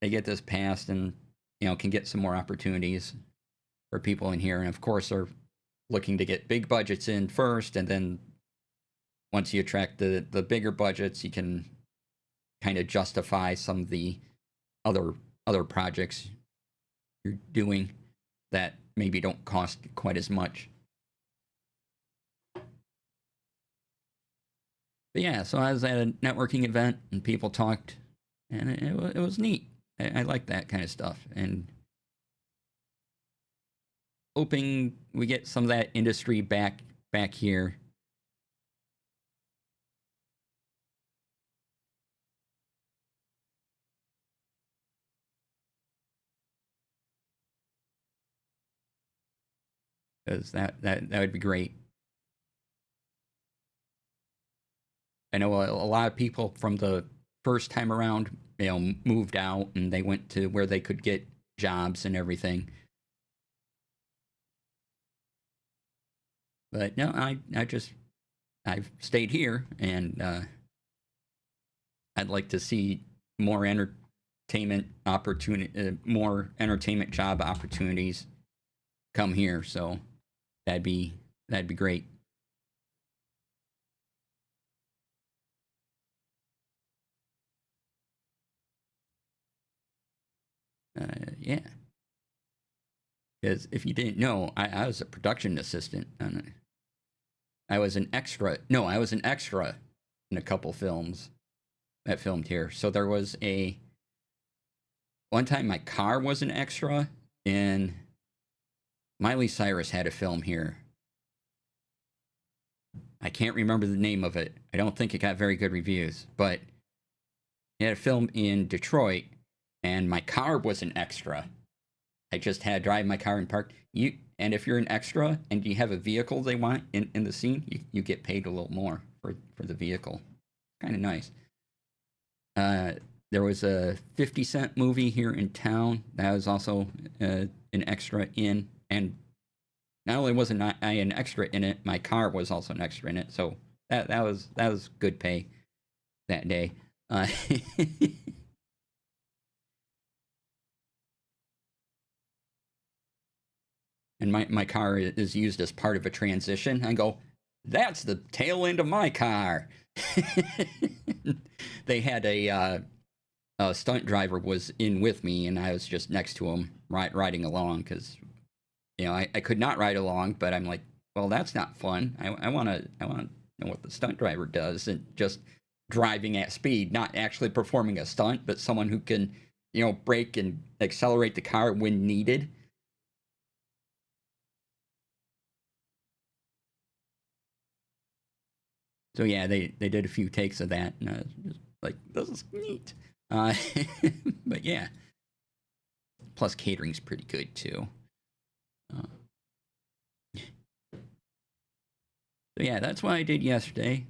they get this passed and, can get some more opportunities for people in here. And, of course, they're looking to get big budgets in first, and then once you attract the bigger budgets, you can kind of justify some of the other projects you're doing that maybe don't cost quite as much. But yeah, so I was at a networking event and people talked, and it was neat. I like that kind of stuff, and hoping we get some of that industry back here. Because that would be great. I know a lot of people from the first time around, moved out and they went to where they could get jobs and everything. But no, I've stayed here, and I'd like to see more entertainment job opportunities come here. So that'd be great. Yeah. Because if you didn't know, I was a production assistant. And I was an extra. No, I was an extra in a couple films that filmed here. So there was one time my car was an extra, and Miley Cyrus had a film here. I can't remember the name of it. I don't think it got very good reviews, but he had a film in Detroit, and my car was an extra. I just had to drive my car and park. And if you're an extra and you have a vehicle they want in the scene, you get paid a little more for the vehicle. Kind of nice. There was a 50 Cent movie here in town that was also an extra in, and not only wasn't I an extra in it, my car was also an extra in it. So that was good pay that day. And my car is used as part of a transition. I go, that's the tail end of my car. They had a stunt driver was in with me, and I was just next to him riding along, because I could not ride along, but I'm like, well, that's not fun. I want to know what the stunt driver does, and just driving at speed, not actually performing a stunt, but someone who can brake and accelerate the car when needed. So yeah, they did a few takes of that, and I was just like, this is neat. But yeah, plus catering's pretty good too. So yeah, that's what I did yesterday.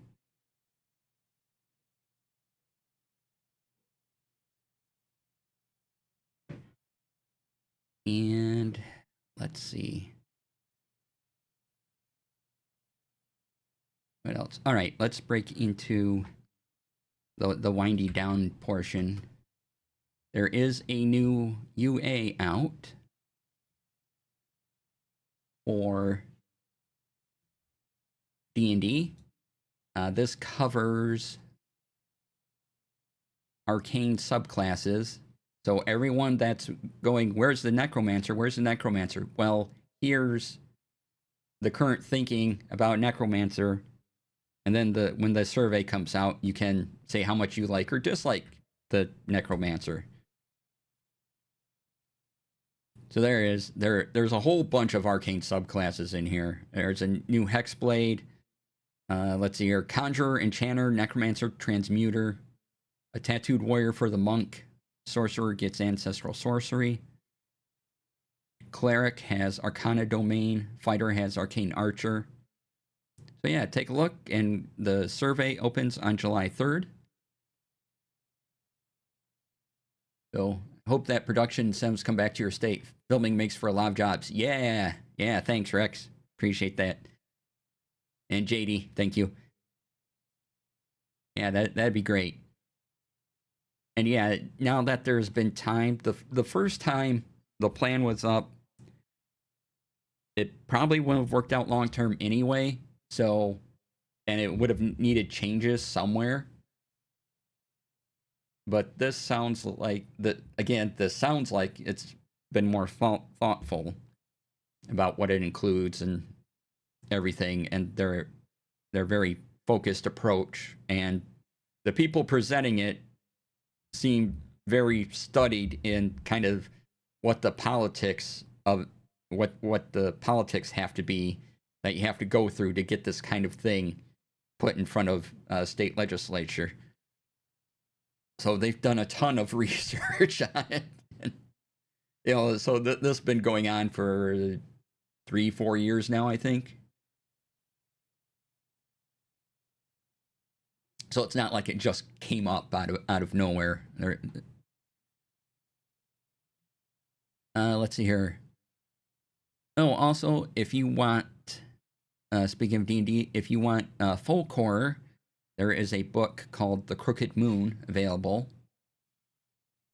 And let's see. What else? All right, let's break into the windy down portion. There is a new UA out for D&D. This covers arcane subclasses. So everyone that's going, where's the necromancer? Where's the necromancer? Well, here's the current thinking about necromancer. And then when the survey comes out, you can say how much you like or dislike the necromancer. So there's a whole bunch of arcane subclasses in here. There's a new hexblade. Let's see here. Conjurer, Enchanter, Necromancer, Transmuter. A Tattooed Warrior for the Monk. Sorcerer gets Ancestral Sorcery. Cleric has Arcana Domain. Fighter has Arcane Archer. So yeah, take a look. And the survey opens on July 3rd. So hope that production sims come back to your state. Filming makes for a lot of jobs. Yeah. Yeah, thanks, Rex. Appreciate that. And JD, thank you. Yeah, that'd be great. And yeah, now that there's been time, the first time the plan was up, it probably wouldn't have worked out long term anyway. So, and it would have needed changes somewhere. But this sounds like this sounds like it's been more thoughtful about what it includes and everything, and their very focused approach, and the people presenting it seem very studied in kind of what the politics of what the politics have to be that you have to go through to get this kind of thing put in front of state legislature. So they've done a ton of research on it. And, so this has been going on for 3-4 years now, I think. So it's not like it just came up out of nowhere. Let's see here. Oh, also, if you want, speaking of D&D, if you want folk horror, there is a book called The Crooked Moon available.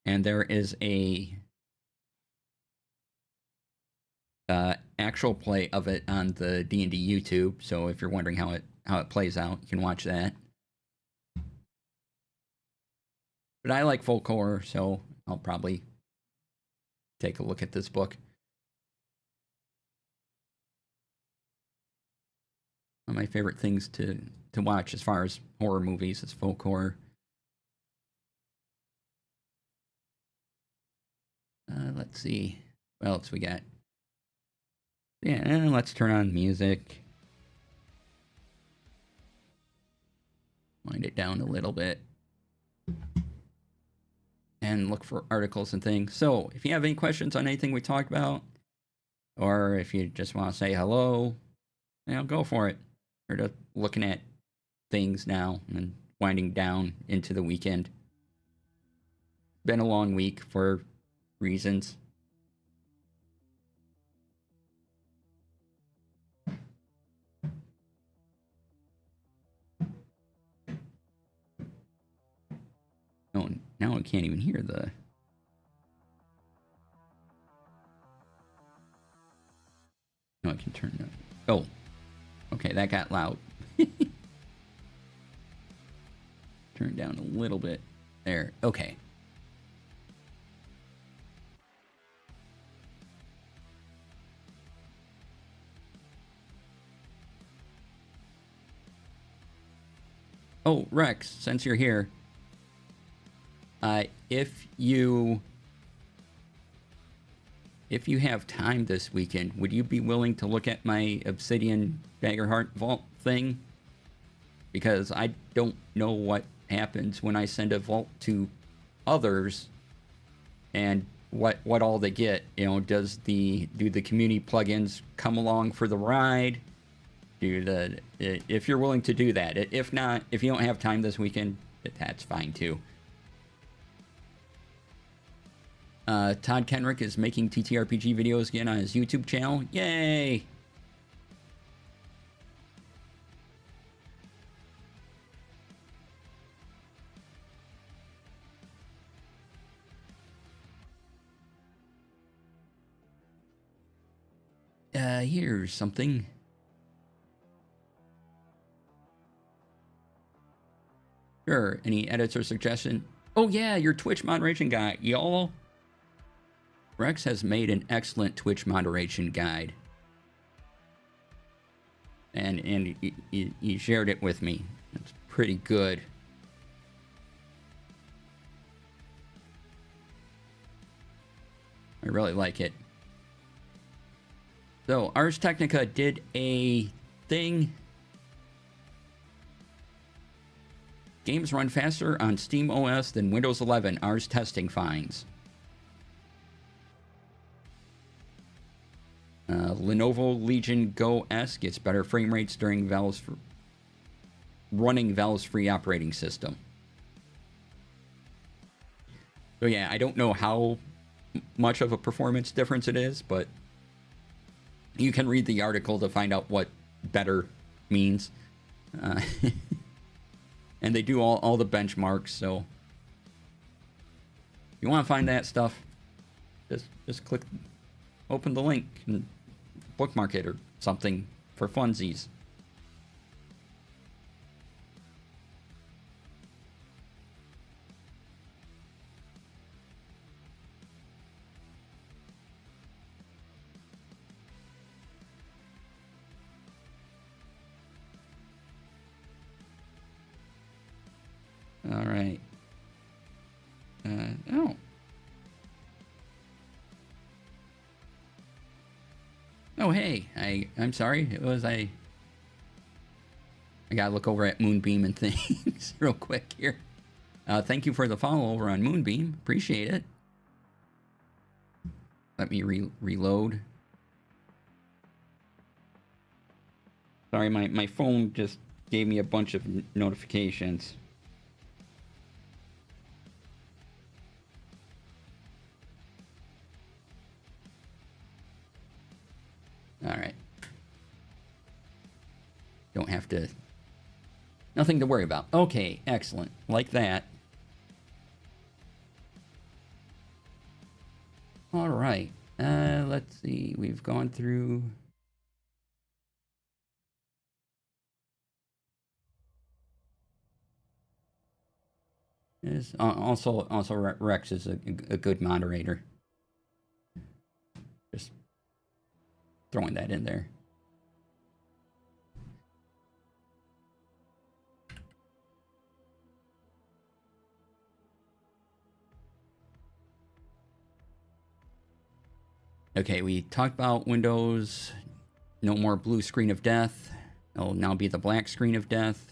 And there is a actual play of it on the D&D YouTube. So if you're wondering how it plays out, you can watch that. But I like folk horror, so I'll probably take a look at this book. One of my favorite things to watch as far as horror movies is folk horror. Let's see. What else we got? Yeah, let's turn on music. Wind it down a little bit. And look for articles and things. So, if you have any questions on anything we talked about, or if you just want to say hello, go for it. We're just looking at things now and winding down into the weekend. Been a long week for reasons. Oh, now I can't even hear the... No, I can turn it up. Oh, okay, that got loud. Turn down a little bit. There, okay. Oh, Rex, since you're here, if you have time this weekend, would you be willing to look at my Obsidian Daggerheart vault thing? Because I don't know what happens when I send a vault to others and what all they get. Do the community plugins come along for the ride? If you're willing to do that. If not, if you don't have time this weekend, that's fine too. Todd Kenrick is making TTRPG videos again on his YouTube channel. Yay! here's something. Sure, any edits or suggestion? Oh yeah, your Twitch moderation guide, y'all. Rex has made an excellent Twitch moderation guide. And he shared it with me. It's pretty good. I really like it. So, Ars Technica did a thing. Games run faster on Steam OS than Windows 11, Ars testing finds. Lenovo Legion Go S gets better frame rates during running Valve's free operating system. So yeah, I don't know how much of a performance difference it is, but you can read the article to find out what better means. And they do all the benchmarks, so if you want to find that stuff, just click, open the link and bookmark it or something for funsies. All right. Oh. Oh, hey. I'm sorry. It was I gotta look over at Moonbeam and things real quick here. Thank you for the follow over on Moonbeam. Appreciate it. Let me reload. Sorry, my phone just gave me a bunch of notifications. All right. Don't have to... Nothing to worry about. Okay, excellent. Like that. All right. Let's see. We've gone through... Also Rex is a good moderator. Just throwing that in there. Okay, we talked about Windows. No more blue screen of death. It'll now be the black screen of death.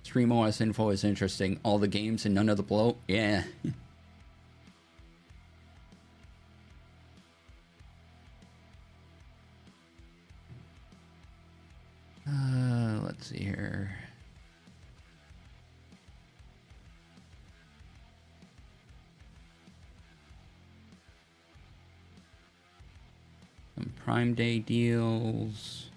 StreamOS info is interesting. All the games and none of the bloat. Yeah. Let's see here. Some Prime Day deals.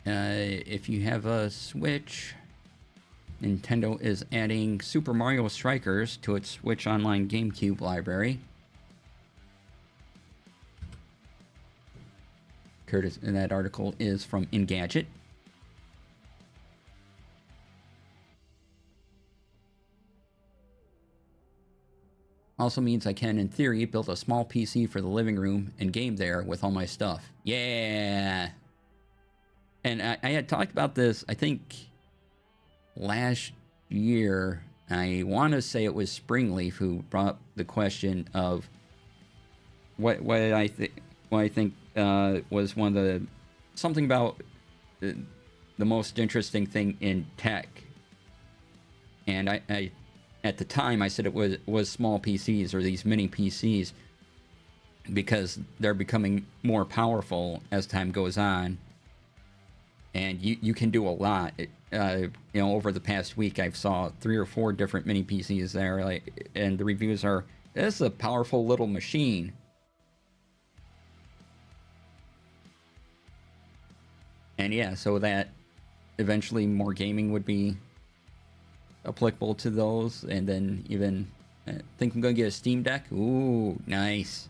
If you have a Switch, Nintendo is adding Super Mario Strikers to its Switch Online GameCube library. Curtis, and that article is from Engadget. Also means I can, in theory, build a small PC for the living room and game there with all my stuff. Yeah! And I had talked about this, I think, last year. I want to say it was Springleaf who brought up the question of what I think was one of the something about the most interesting thing in tech. And I at the time I said it was small PCs or these mini PCs because they're becoming more powerful as time goes on. And you can do a lot. Over the past week, I've saw 3 or 4 different mini PCs there, and the reviews are, "This is a powerful little machine." And yeah, so that eventually more gaming would be applicable to those, and then even I think I'm gonna get a Steam Deck. Ooh, nice.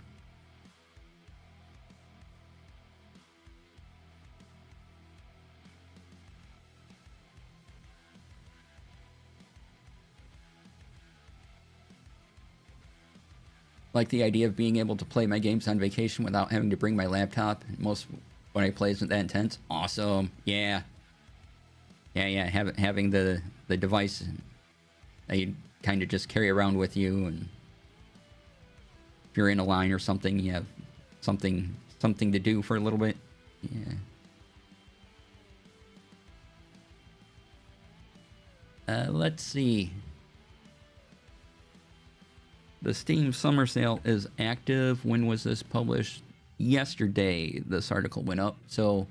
Like the idea of being able to play my games on vacation without having to bring my laptop. Most when I play isn't that intense. Awesome. Yeah. Yeah. Having the device that you kind of just carry around with you, and if you're in a line or something, you have something to do for a little bit. Yeah. Let's see. The Steam Summer Sale is active. When was this published? Yesterday, this article went up. So,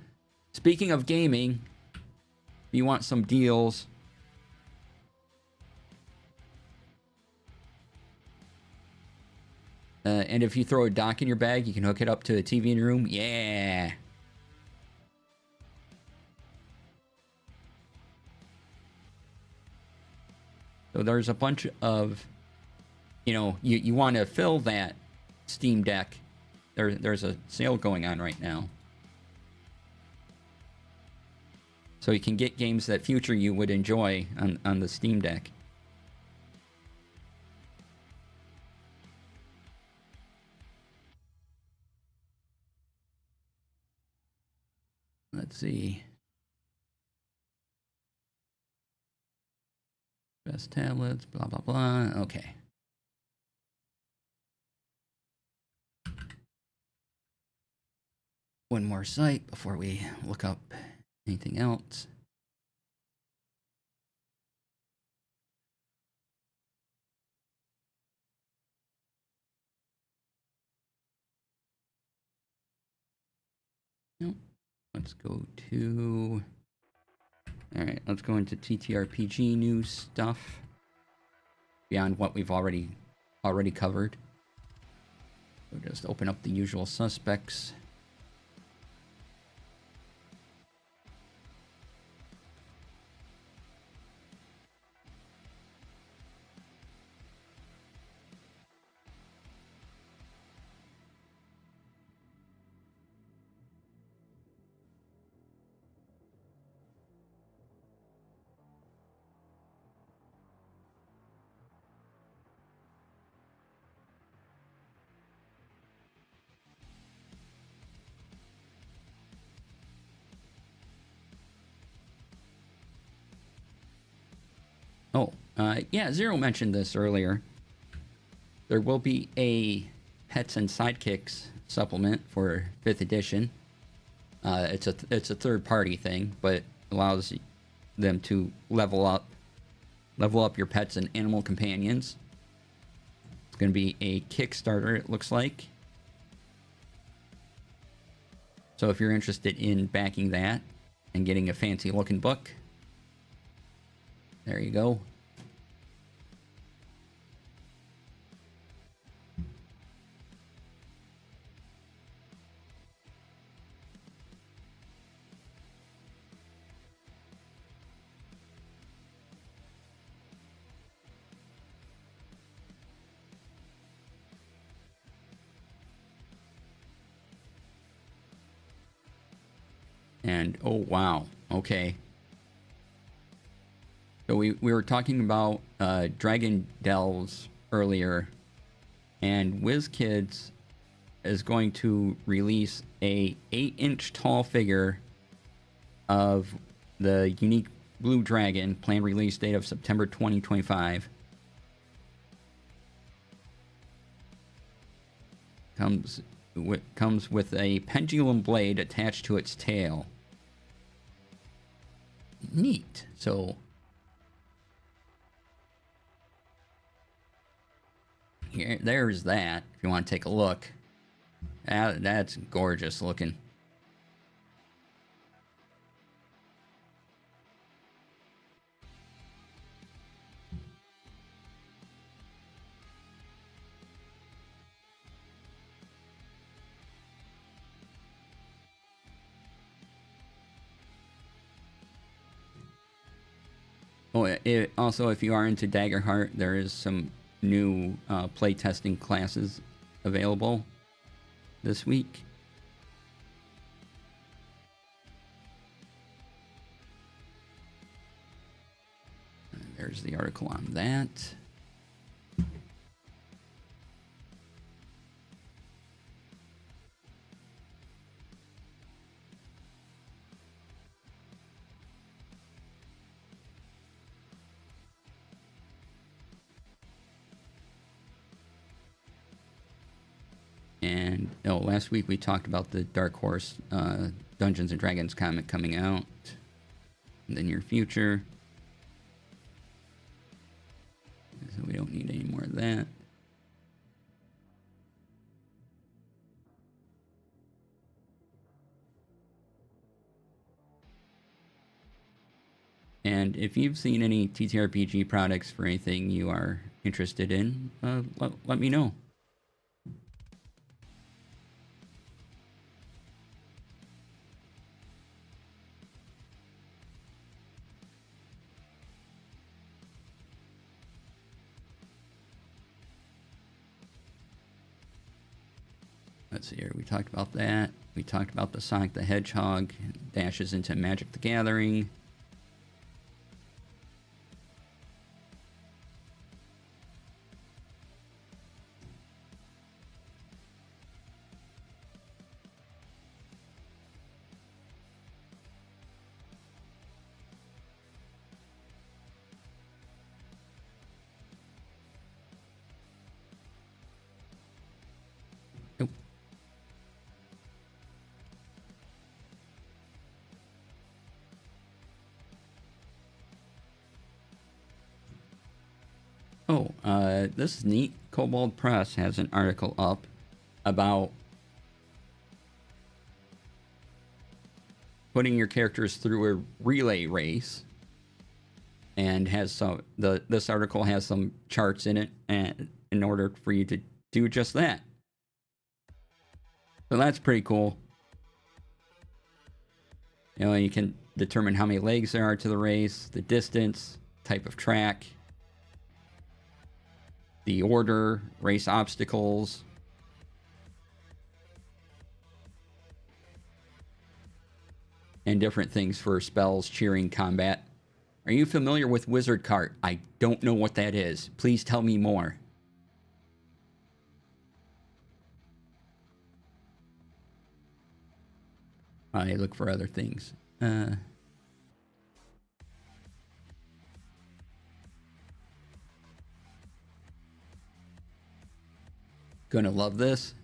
speaking of gaming, if you want some deals, and if you throw a dock in your bag, you can hook it up to a TV in your room. Yeah. So there's a bunch of, you want to fill that Steam Deck. There's a sale going on right now. So you can get games that future you would enjoy on the Steam Deck. Let's see. Best tablets, blah, blah, blah. Okay. One more site before we look up anything else. Nope. Let's go to... Alright, let's go into TTRPG news stuff. Beyond what we've already covered. We'll just open up the usual suspects. Oh, yeah, Zero mentioned this earlier. There will be a Pets and Sidekicks supplement for 5th edition. It's a third-party thing, but allows them to level up your pets and animal companions. It's going to be a Kickstarter, it looks like. So if you're interested in backing that and getting a fancy-looking book, there you go. And, oh, wow. Okay. So we were talking about Dragon Delves earlier, and WizKids is going to release a 8-inch tall figure of the unique blue dragon, planned release date of September 2025. Comes with a pendulum blade attached to its tail. Neat. So there's that, if you want to take a look. That's gorgeous looking. Oh, also, if you are into Daggerheart, there is some new playtesting classes available this week. There's the article on that. And last week we talked about the Dark Horse Dungeons and Dragons comic coming out in the near future. So we don't need any more of that. And if you've seen any TTRPG products for anything you are interested in, let me know. Let's see here. We talked about that. We talked about the Sonic the Hedgehog dashes into Magic the Gathering. Nope. Oh, this is neat. Kobold Press has an article up about putting your characters through a relay race, and has some. This article has some charts in it, and in order for you to do just that. So that's pretty cool. You know, you can determine how many legs there are to the race, the distance, type of track, the order, race obstacles. And different things for spells, cheering, combat. Are you familiar with Wizard Cart? I don't know what that is. Please tell me more. I look for other things. Gonna love this.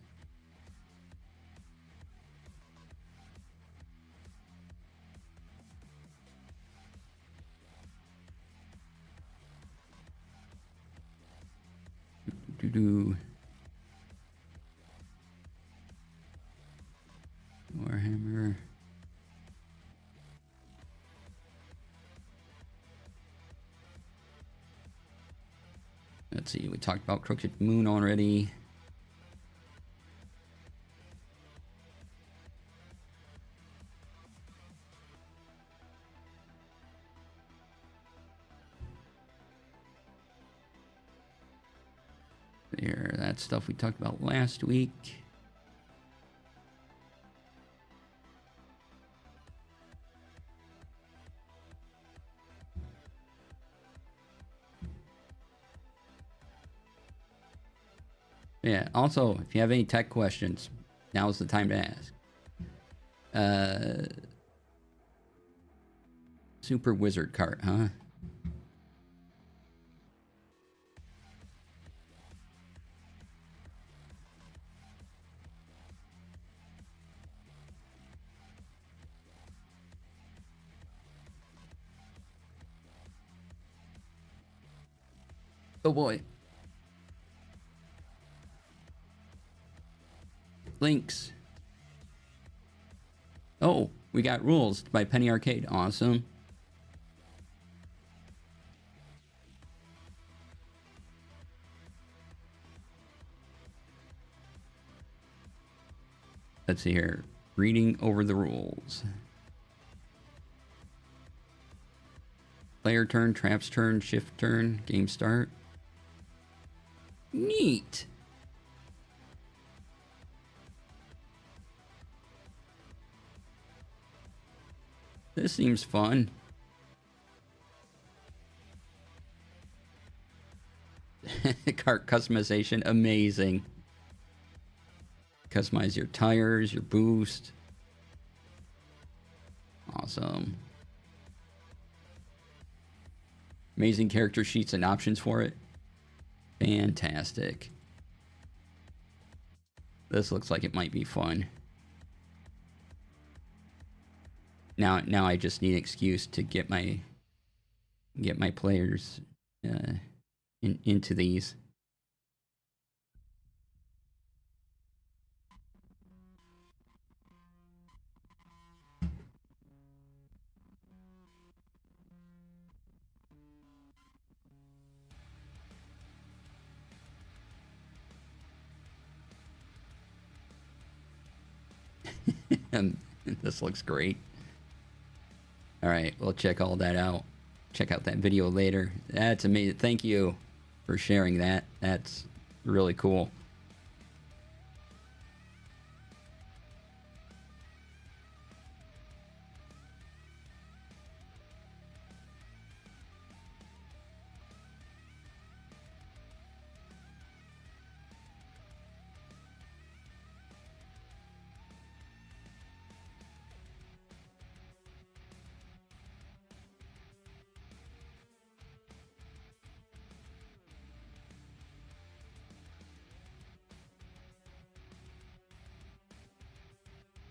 Warhammer. Let's see, we talked about Crooked Moon already. There, that stuff we talked about last week. Yeah, also, if you have any tech questions, now's the time to ask. Super Wizard Cart, huh? Oh boy. Links. Oh, we got Rules by Penny Arcade. Awesome. Let's see here. Reading over the rules. Player turn, traps turn, shift turn, game start. Neat. This seems fun. Cart customization, amazing. Customize your tires, your boost. Awesome. Amazing character sheets and options for it. Fantastic. This looks like it might be fun. Now I just need an excuse to get my players into these. And this looks great. All right, we'll check all that out. Check out that video later. That's amazing. Thank you for sharing that. That's really cool.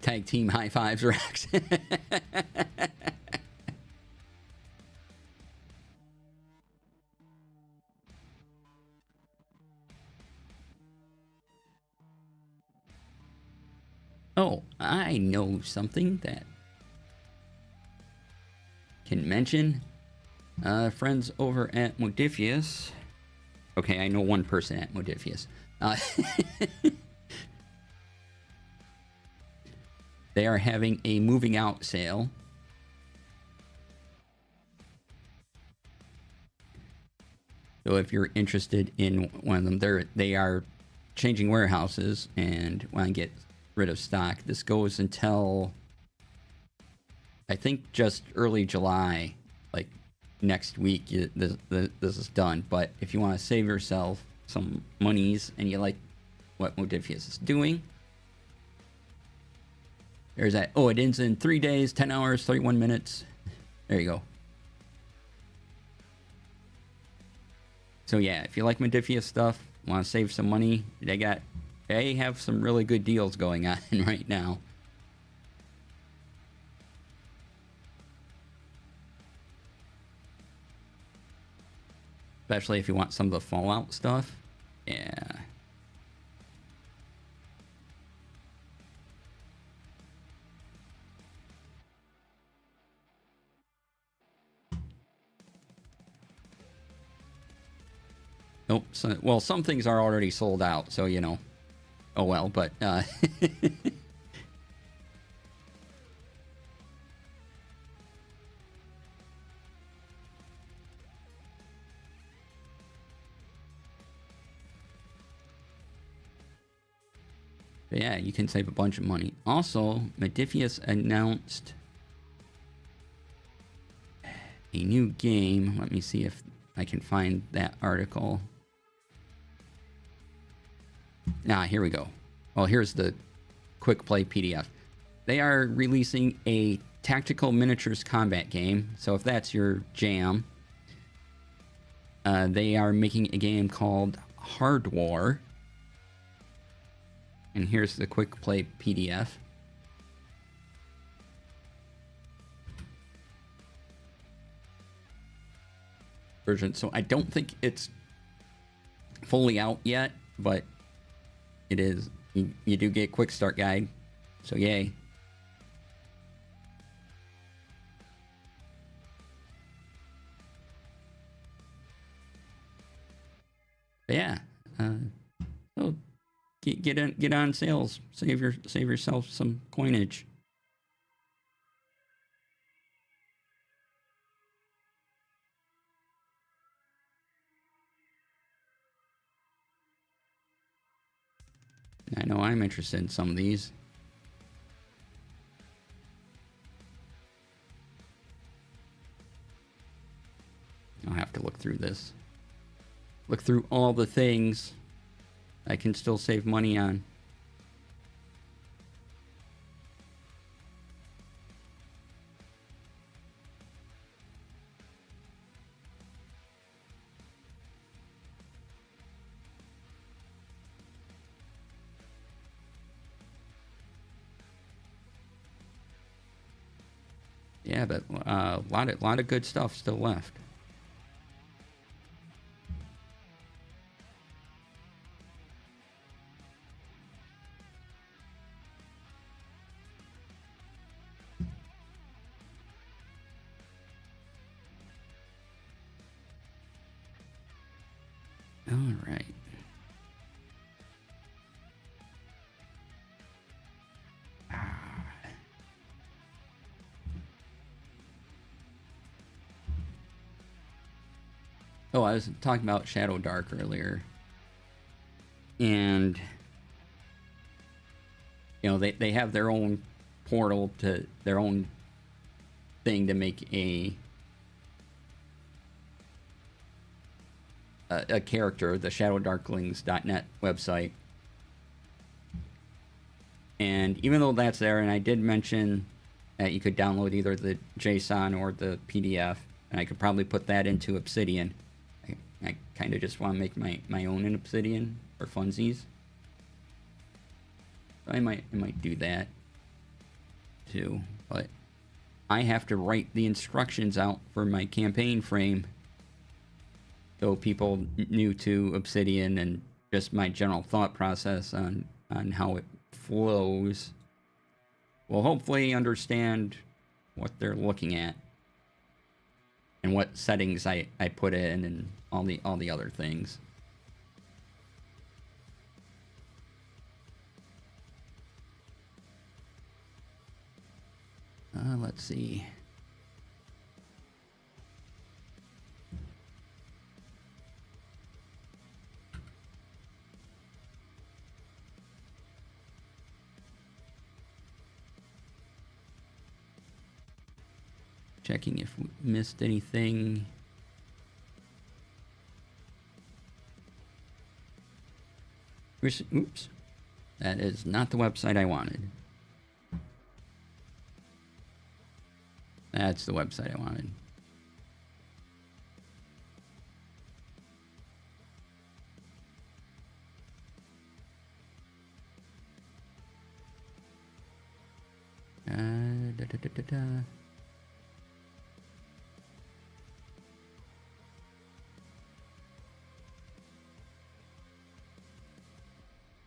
Tag team high fives, Rex. Oh, I know something that can mention. Friends over at Modifius. Okay, I know one person at Modifius. They are having a moving out sale. So if you're interested in one of them, they are changing warehouses and want to get rid of stock. This goes until, I think, just early July, like next week. This is done. But if you want to save yourself some monies and you like what Modifius is doing, there's that. Oh, it ends in 3 days, 10 hours, 31 minutes. There you go. So yeah, if you like Modifius stuff, want to save some money, they have some really good deals going on right now. Especially if you want some of the Fallout stuff. Yeah. Nope. So, well, some things are already sold out, so you know. Oh well, but but yeah, you can save a bunch of money. Also, Modifius announced a new game. Let me see if I can find that article. Here we go. Well, here's the quick play PDF. They are releasing a tactical miniatures combat game. So if that's your jam, they are making a game called Hard War. And here's the quick play PDF. Version. So I don't think it's fully out yet, but it is. You do get quick start guide, so yay. But yeah, so get on sales. Save yourself some coinage. I know I'm interested in some of these. I'll have to look through this. Look through all the things I can still save money on. Yeah, but a lot of good stuff still left. All right. Oh, I was talking about Shadow Dark earlier. And, you know, they have their own portal to their own thing to make a character, the shadowdarklings.net website. And even though that's there, and I did mention that you could download either the JSON or the PDF, and I could probably put that into Obsidian. I kind of just want to make my own in Obsidian for funsies. So I might do that too, but I have to write the instructions out for my campaign frame so people new to Obsidian and just my general thought process on how it flows will hopefully understand what they're looking at and what settings I put in and all the other things. Let's see. Checking if we missed anything. Oops. That is not the website I wanted. That's the website I wanted.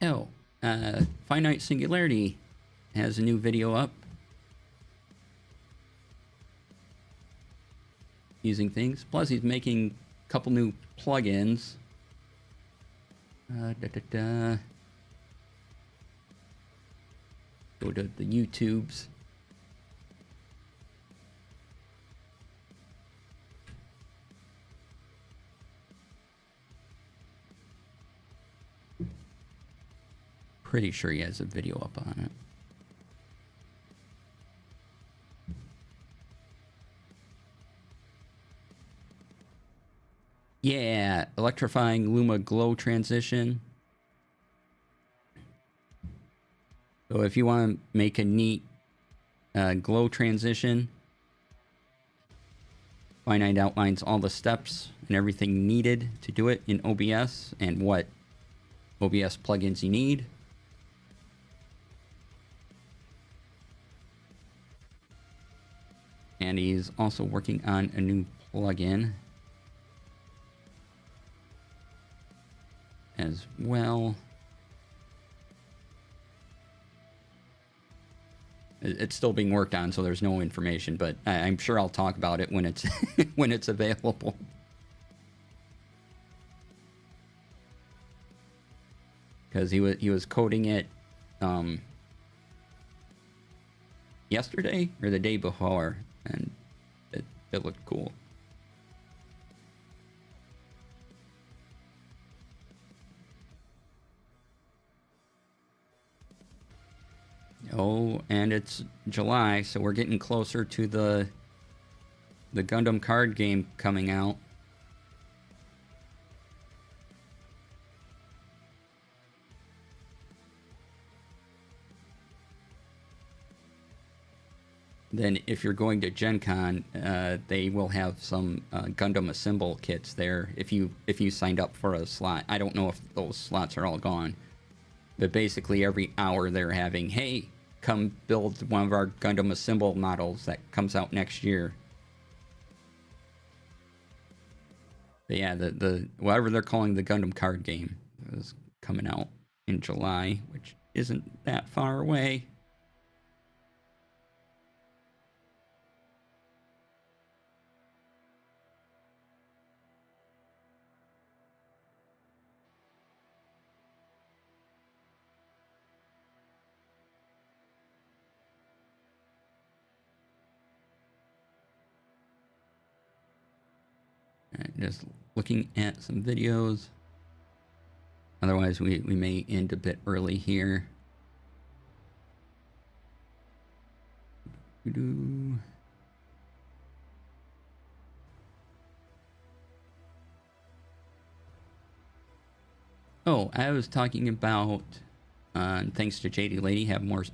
Oh, Finite Singularity has a new video up using things. Plus, he's making a couple new plugins. Go to the YouTubes. Pretty sure he has a video up on it. Yeah, electrifying Luma glow transition. So if you want to make a neat glow transition, Finite outlines all the steps and everything needed to do it in OBS and what OBS plugins you need. And he's also working on a new plugin as well. It's still being worked on, so there's no information, but I'm sure I'll talk about it when it's when it's available. Because he was coding it yesterday or the day before, and it looked cool. Oh, and it's July, so we're getting closer to the Gundam card game coming out. Then if you're going to Gen Con, they will have some Gundam Assemble kits there if you signed up for a slot. I don't know if those slots are all gone. But basically every hour they're having, hey, come build one of our Gundam Assemble models that comes out next year. But yeah, the whatever they're calling the Gundam card game is coming out in July, which isn't that far away. Just looking at some videos. Otherwise, we may end a bit early here. Oh, I was talking about, thanks to JD Lady, have more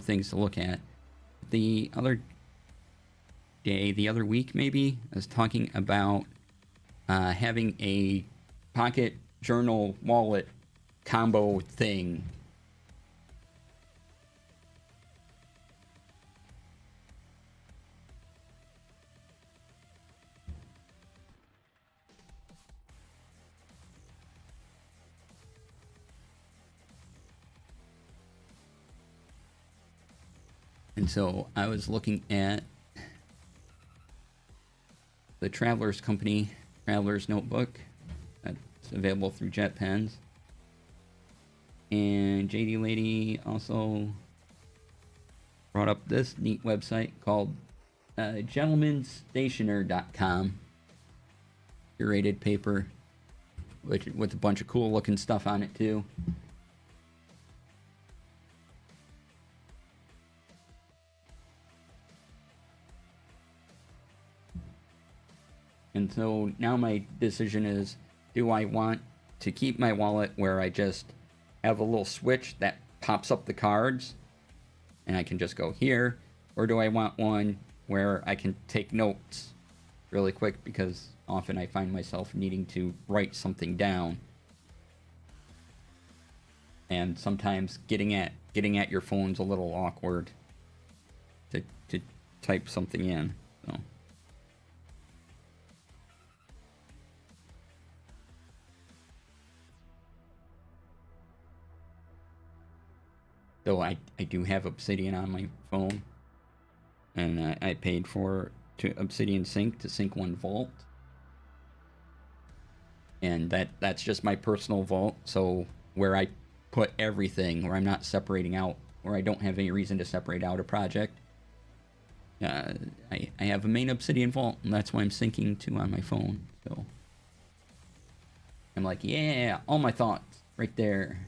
things to look at. The other day, the other week maybe, I was talking about having a pocket journal wallet combo thing. And so I was looking at the Traveler's Company, Traveler's Notebook. That's available through JetPens. And JD Lady also brought up this neat website called gentlemanstationer.com. Curated paper with a bunch of cool looking stuff on it too. And so now my decision is, do I want to keep my wallet where I just have a little switch that pops up the cards and I can just go here, or do I want one where I can take notes really quick, because often I find myself needing to write something down, and sometimes getting at your phone's a little awkward to type something in. So I do have Obsidian on my phone, and I paid for Obsidian Sync to sync one vault, and that's just my personal vault. So where I put everything, where I'm not separating out, where I don't have any reason to separate out a project. I have a main Obsidian vault, and that's why I'm syncing to on my phone. So I'm like, yeah, all my thoughts right there.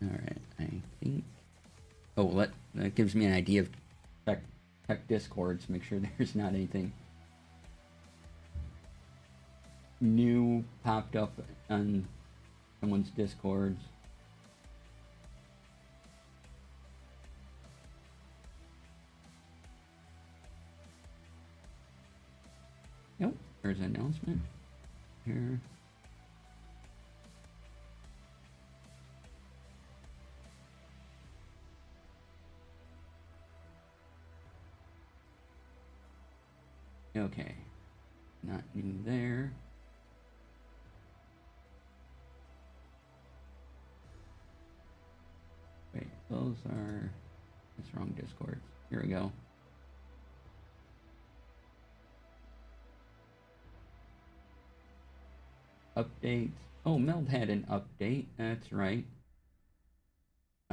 All right, I think. Oh, that gives me an idea of check Discords. Make sure there's not anything new popped up on someone's Discords. Nope, there's an announcement here. Okay, not new there. Wait, those are, that's wrong Discord. Here we go. Updates. Oh, Meld had an update, that's right.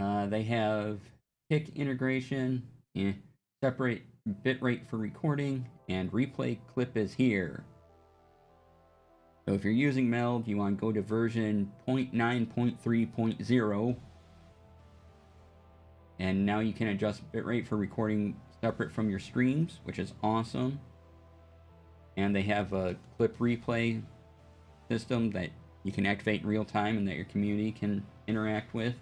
They have kick integration, separate bitrate for recording, and replay clip is here. So if you're using Meld, you want to go to version 0.9.3.0. And now you can adjust bitrate for recording separate from your streams, which is awesome. And they have a clip replay system that you can activate in real time and that your community can interact with.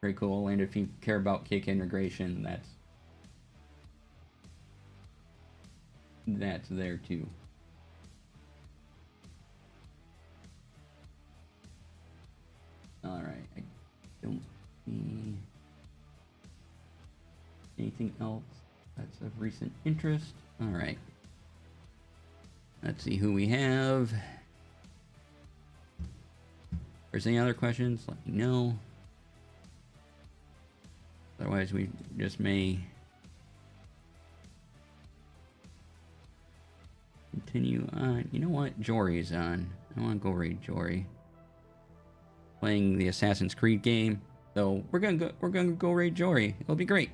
Very cool. And if you care about kick integration, that's there too. All right, I don't see anything else that's of recent interest. All right, let's see who we have. If there's any other questions, let me know. Otherwise, we just may continue on. You know what? Jory's on. I want to go raid Jory. Playing the Assassin's Creed game, so we're gonna go raid Jory. It'll be great.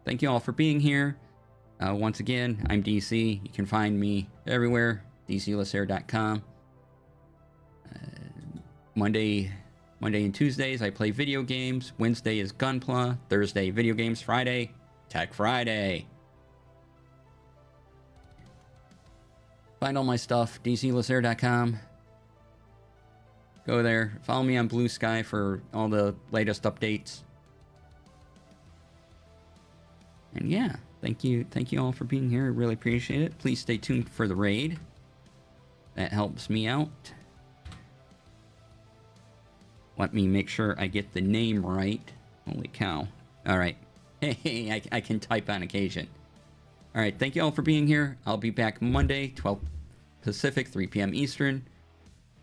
Thank you all for being here. Once again, I'm DC. You can find me everywhere. DCLasair.com. Monday and Tuesdays I play video games. Wednesday is Gunpla. Thursday video games. Friday Tech Friday. Find all my stuff. DCLasair.com. Go there. Follow me on Blue Sky for all the latest updates. And yeah, thank you all for being here. I really appreciate it. Please stay tuned for the raid. That helps me out. Let me make sure I get the name right. Holy cow. All right. Hey, I can type on occasion. All right, thank you all for being here. I'll be back Monday, 12 Pacific, 3 p.m. Eastern,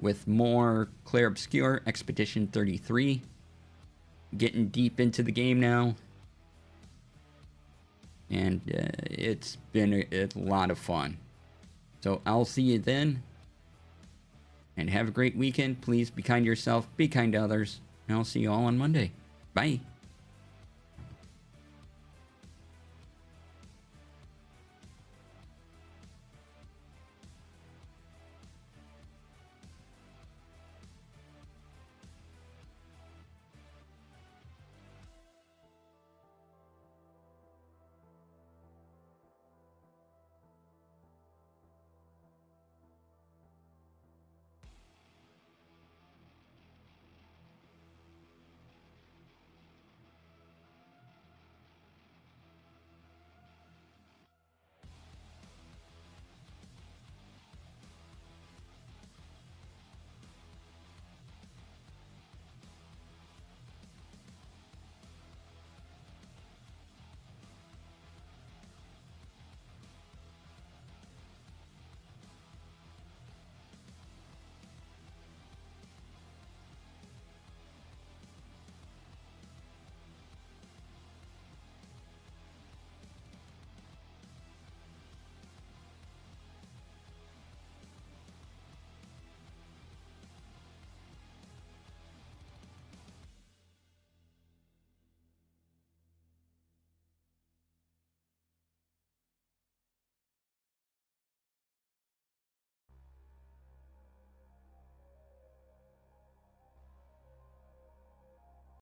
with more Clair Obscure Expedition 33. Getting deep into the game now. And it's been a lot of fun. So I'll see you then. And have a great weekend. Please be kind to yourself. Be kind to others. And I'll see you all on Monday. Bye.